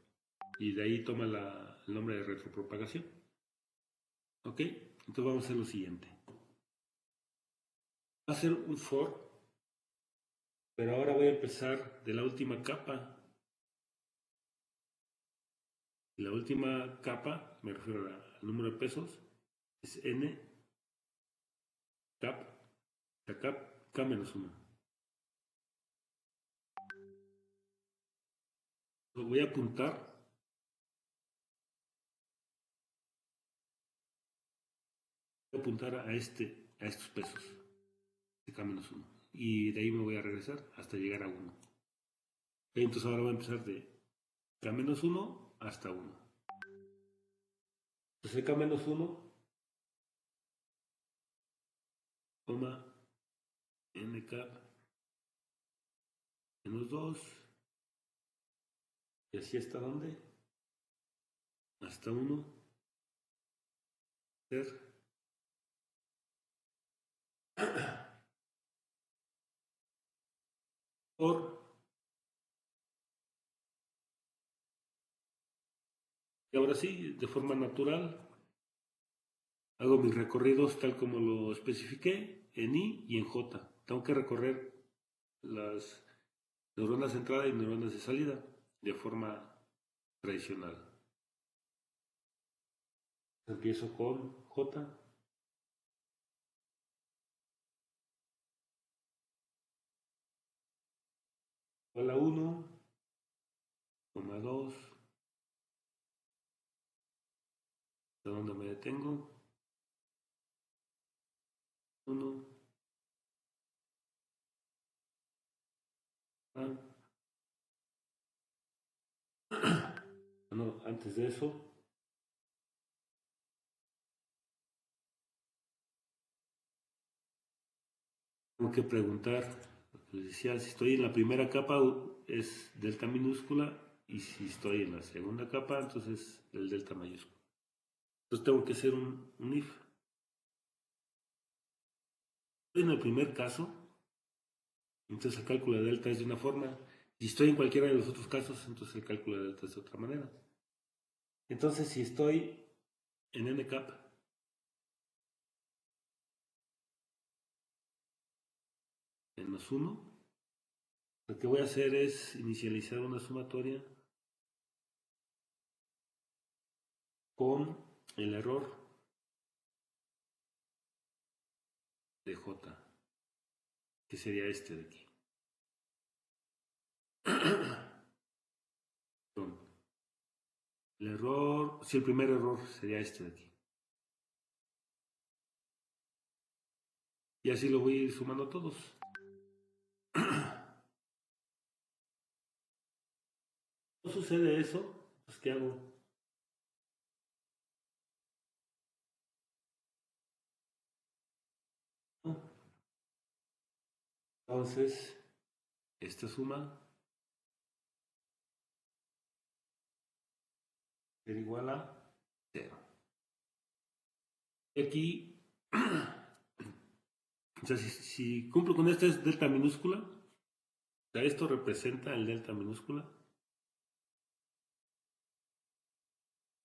y de ahí toma el nombre de retropropagación. ¿Ok? Entonces vamos a hacer lo siguiente. Va a ser un for, pero ahora voy a empezar de la última capa. La última capa, me refiero al número de pesos, es n cap, la cap k-1. Lo voy a apuntar a estos pesos, de k-1. Y de ahí me voy a regresar hasta llegar a 1. Entonces ahora voy a empezar de k-1 hasta 1. Entonces el k-1, n cap menos 2, y así hasta dónde, hasta 1, ser por. Y ahora sí, de forma natural, hago mis recorridos tal como lo especifiqué en I y en J. Tengo que recorrer las neuronas de entrada y neuronas de salida de forma tradicional. Empiezo con J. A la 1, 2, ¿de dónde me detengo? 1, no, antes de eso, tengo que preguntar, les decía, si estoy en la primera capa es delta minúscula, y si estoy en la segunda capa, entonces el delta mayúscula. Entonces tengo que hacer un if. Estoy en el primer caso, entonces el cálculo de delta es de una forma. Si estoy en cualquiera de los otros casos, entonces el cálculo de delta es de otra manera. Entonces si estoy en n cap. Menos 1. Lo que voy a hacer es inicializar una sumatoria con el error de J, que sería este de aquí. El error, si el primer error sería este de aquí. Y así lo voy a ir sumando todos. No sucede eso, pues ¿qué hago? Entonces, esta suma será igual a 0. Y aquí, o sea, si cumplo con esta es delta minúscula, o sea, esto representa el delta minúscula.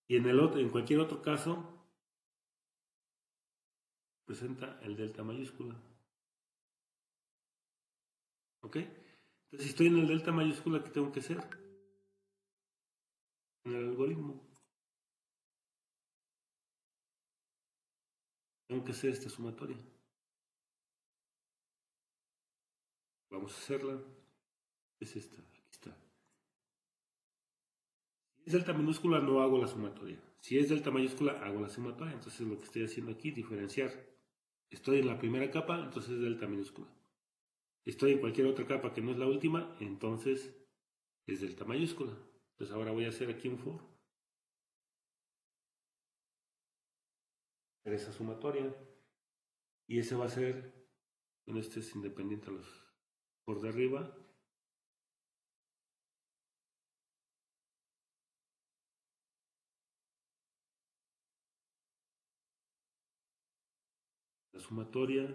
Y en cualquier otro caso, representa el delta mayúscula. ¿Ok? Entonces, si estoy en el delta mayúscula, ¿qué tengo que hacer? En el algoritmo. Tengo que hacer esta sumatoria. Vamos a hacerla. Es esta, aquí está. Si es delta minúscula, no hago la sumatoria. Si es delta mayúscula, hago la sumatoria. Entonces, lo que estoy haciendo aquí, diferenciar. Estoy en la primera capa, entonces es delta minúscula. Estoy en cualquier otra capa que no es la última, entonces es delta mayúscula. Entonces, ahora voy a hacer aquí un for. Esa sumatoria. Y ese va a ser, bueno, este es independiente a los por de arriba. La sumatoria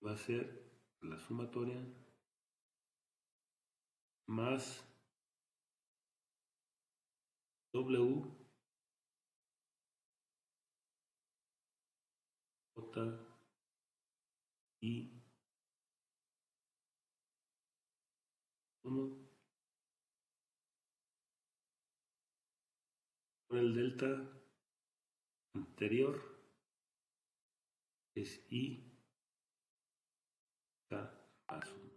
va a ser la sumatoria más W J I 1 por el delta anterior es I K más 1.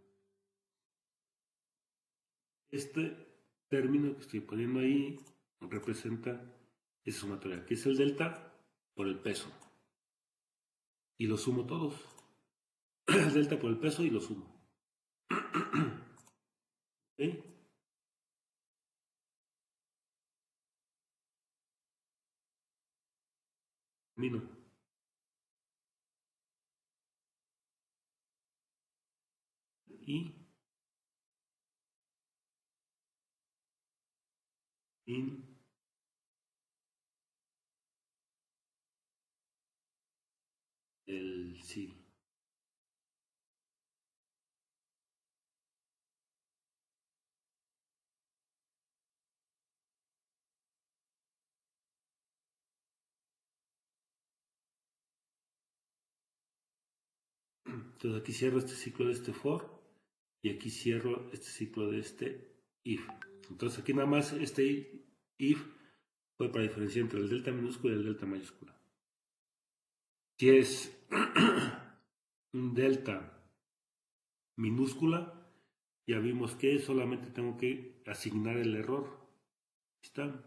Este término que estoy poniendo ahí representa esa sumatoria, que es el delta por el peso. Y lo sumo todos. El delta por el peso y lo sumo. ¿Okay? Termino. Y in el sí. Entonces aquí cierro este ciclo de este for y aquí cierro este ciclo de este if. Entonces aquí nada más este if fue para diferenciar entre el delta minúscula y el delta mayúscula. Si es un delta minúscula, ya vimos que solamente tengo que asignar el error. Aquí está.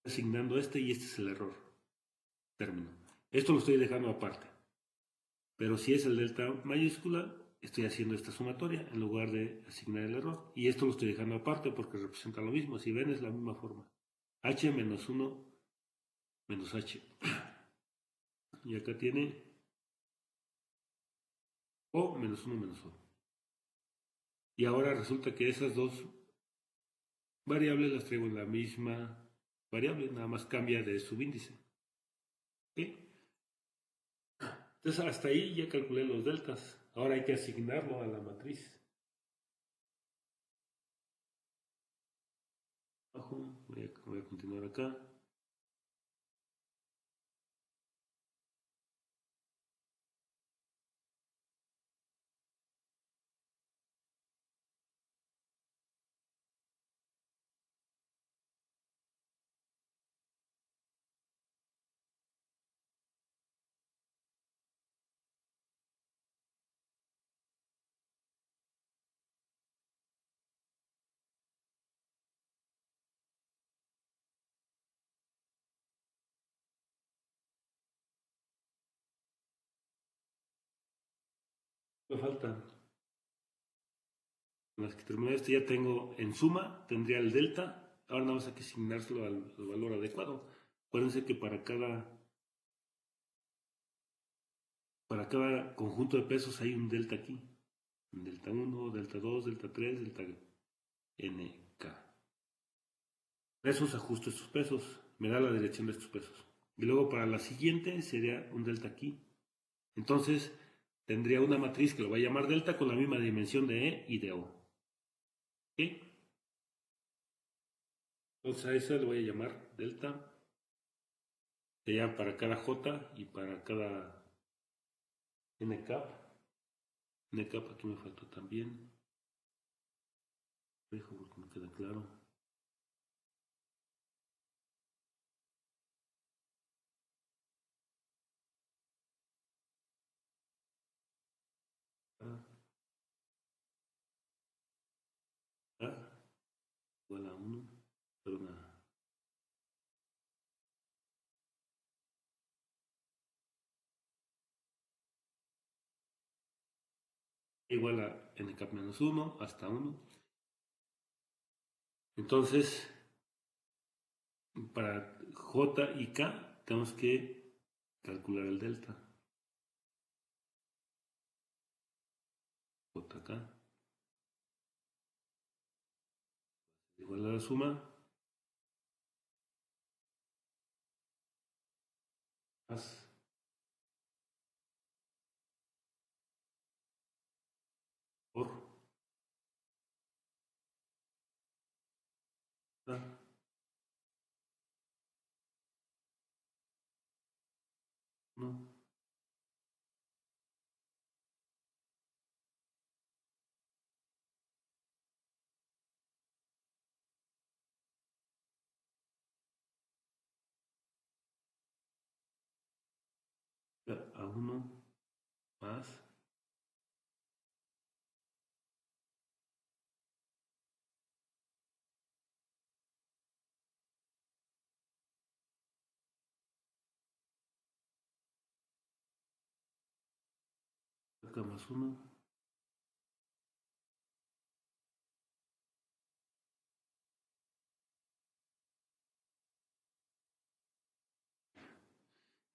Asignando este y este es el error. Término. Esto lo estoy dejando aparte. Pero si es el delta mayúscula, estoy haciendo esta sumatoria en lugar de asignar el error. Y esto lo estoy dejando aparte porque representa lo mismo. Si ven, es la misma forma. H menos 1 menos H. Y acá tiene O menos 1 menos O. Y ahora resulta que esas dos variables las traigo en la misma variable, nada más cambia de subíndice. ¿Ok? Entonces hasta ahí ya calculé los deltas. Ahora hay que asignarlo a la matriz. Voy a continuar acá. Me falta. Las que terminé esto ya tengo en suma, tendría el delta. Ahora nada más hay que asignárselo al valor adecuado. Acuérdense que para cada conjunto de pesos hay un delta aquí. Delta 1, delta 2, delta 3, delta NK. Esos ajusto estos pesos. Me da la dirección de estos pesos. Y luego para la siguiente sería un delta aquí. Entonces tendría una matriz que lo va a llamar delta con la misma dimensión de E y de O. ¿Ok? Entonces a esa le voy a llamar delta. Sería para cada J y para cada NCAP. NCAP aquí me faltó también. Dejo porque me queda claro. Igual a 1. Perdón. Igual a NCAP menos 1 hasta 1. Entonces, para J y K tenemos que calcular el delta. JK igual a la suma más por no. A 1 más acá más 1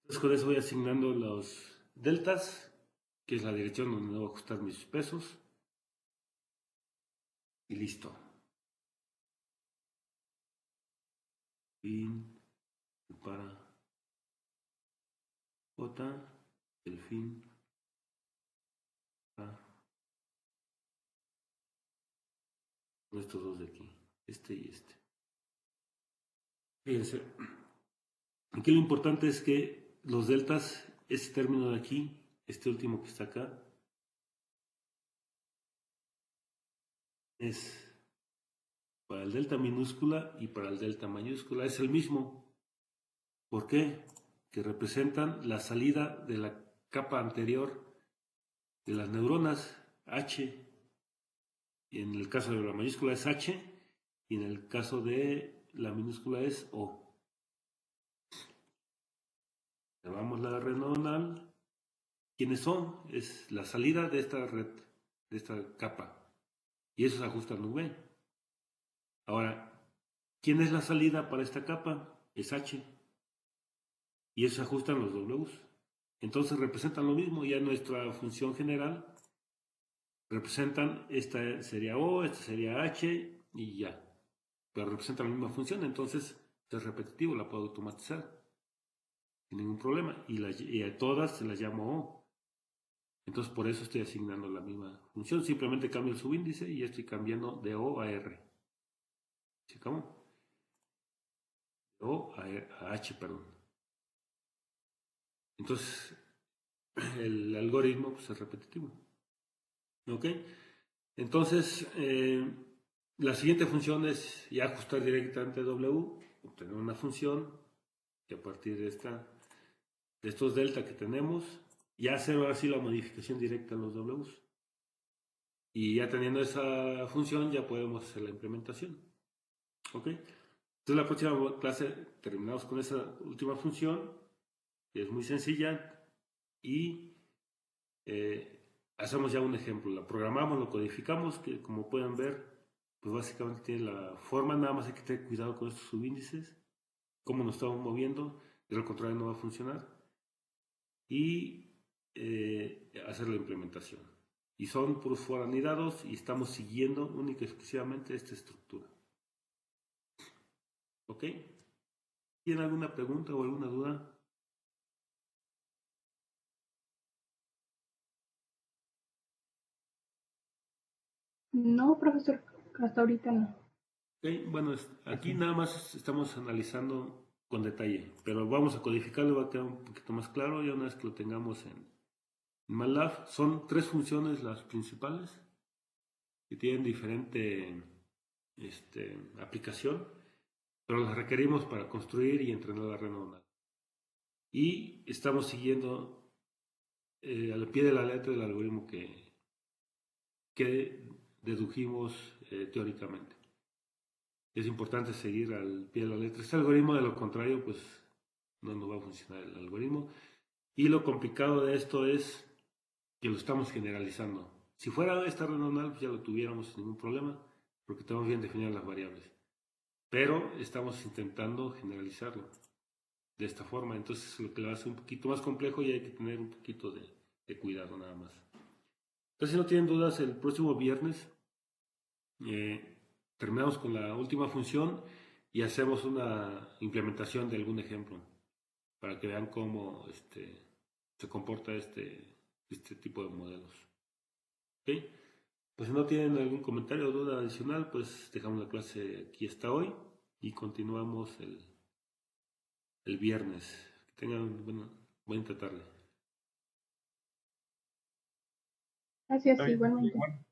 entonces con eso voy asignando los deltas, que es la dirección donde debo ajustar mis pesos, y listo. Fin para J, el fin para estos dos de aquí, este y este. Fíjense, aquí lo importante es que los deltas, este término de aquí, este último que está acá, es para el delta minúscula y para el delta mayúscula. Es el mismo. ¿Por qué? Que representan la salida de la capa anterior de las neuronas, H. Y en el caso de la mayúscula es H y en el caso de la minúscula es O. Llamamos la red neuronal. ¿Quiénes son? Es la salida de esta red, de esta capa. Y eso se ajusta al V. Ahora, ¿quién es la salida para esta capa? Es H. Y eso se ajustan los Ws. Entonces representan lo mismo. Ya nuestra función general representan, esta sería O, esta sería H y ya. Pero representan la misma función. Entonces es repetitivo, la puedo automatizar sin ningún problema. Y a todas se las llamo O. Entonces por eso estoy asignando la misma función. Simplemente cambio el subíndice y estoy cambiando de O a R. ¿Se acabó? De O a H, perdón. Entonces el algoritmo pues, es repetitivo. ¿Ok? Entonces, la siguiente función es ya ajustar directamente a W, obtener una función que a partir de estos delta que tenemos, ya hacer ahora sí la modificación directa a los Ws. Y ya teniendo esa función ya podemos hacer la implementación. ¿Ok? Entonces la próxima clase terminamos con esa última función, que es muy sencilla, y hacemos ya un ejemplo. La programamos, lo codificamos, que como pueden ver, pues básicamente tiene la forma, nada más hay que tener cuidado con estos subíndices, cómo nos estamos moviendo, de lo contrario no va a funcionar, y hacer la implementación. Y son puros foranidados y estamos siguiendo única y exclusivamente esta estructura. ¿Ok? ¿Tienen alguna pregunta o alguna duda? No, profesor, hasta ahorita no. Okay, bueno, aquí nada más estamos analizando con detalle, pero vamos a codificarlo, va a quedar un poquito más claro ya una vez que lo tengamos en MATLAB. Son 3 funciones las principales que tienen diferente aplicación, pero las requerimos para construir y entrenar la red neuronal. Y estamos siguiendo al pie de la letra del algoritmo que dedujimos teóricamente. Es importante seguir al pie de la letra este algoritmo, de lo contrario, pues no nos va a funcionar el algoritmo. Y lo complicado de esto es que lo estamos generalizando. Si fuera esta red neuronal, pues ya lo tuviéramos sin ningún problema, porque tenemos bien definidas las variables. Pero estamos intentando generalizarlo de esta forma, entonces lo que lo hace un poquito más complejo y hay que tener un poquito de cuidado nada más. Entonces, si no tienen dudas, el próximo viernes terminamos con la última función y hacemos una implementación de algún ejemplo para que vean cómo se comporta este tipo de modelos. ¿Okay? Pues si no tienen algún comentario o duda adicional, pues dejamos la clase aquí hasta hoy y continuamos el viernes. Que tengan buena tarde. Gracias, Está bien, igualmente. igual.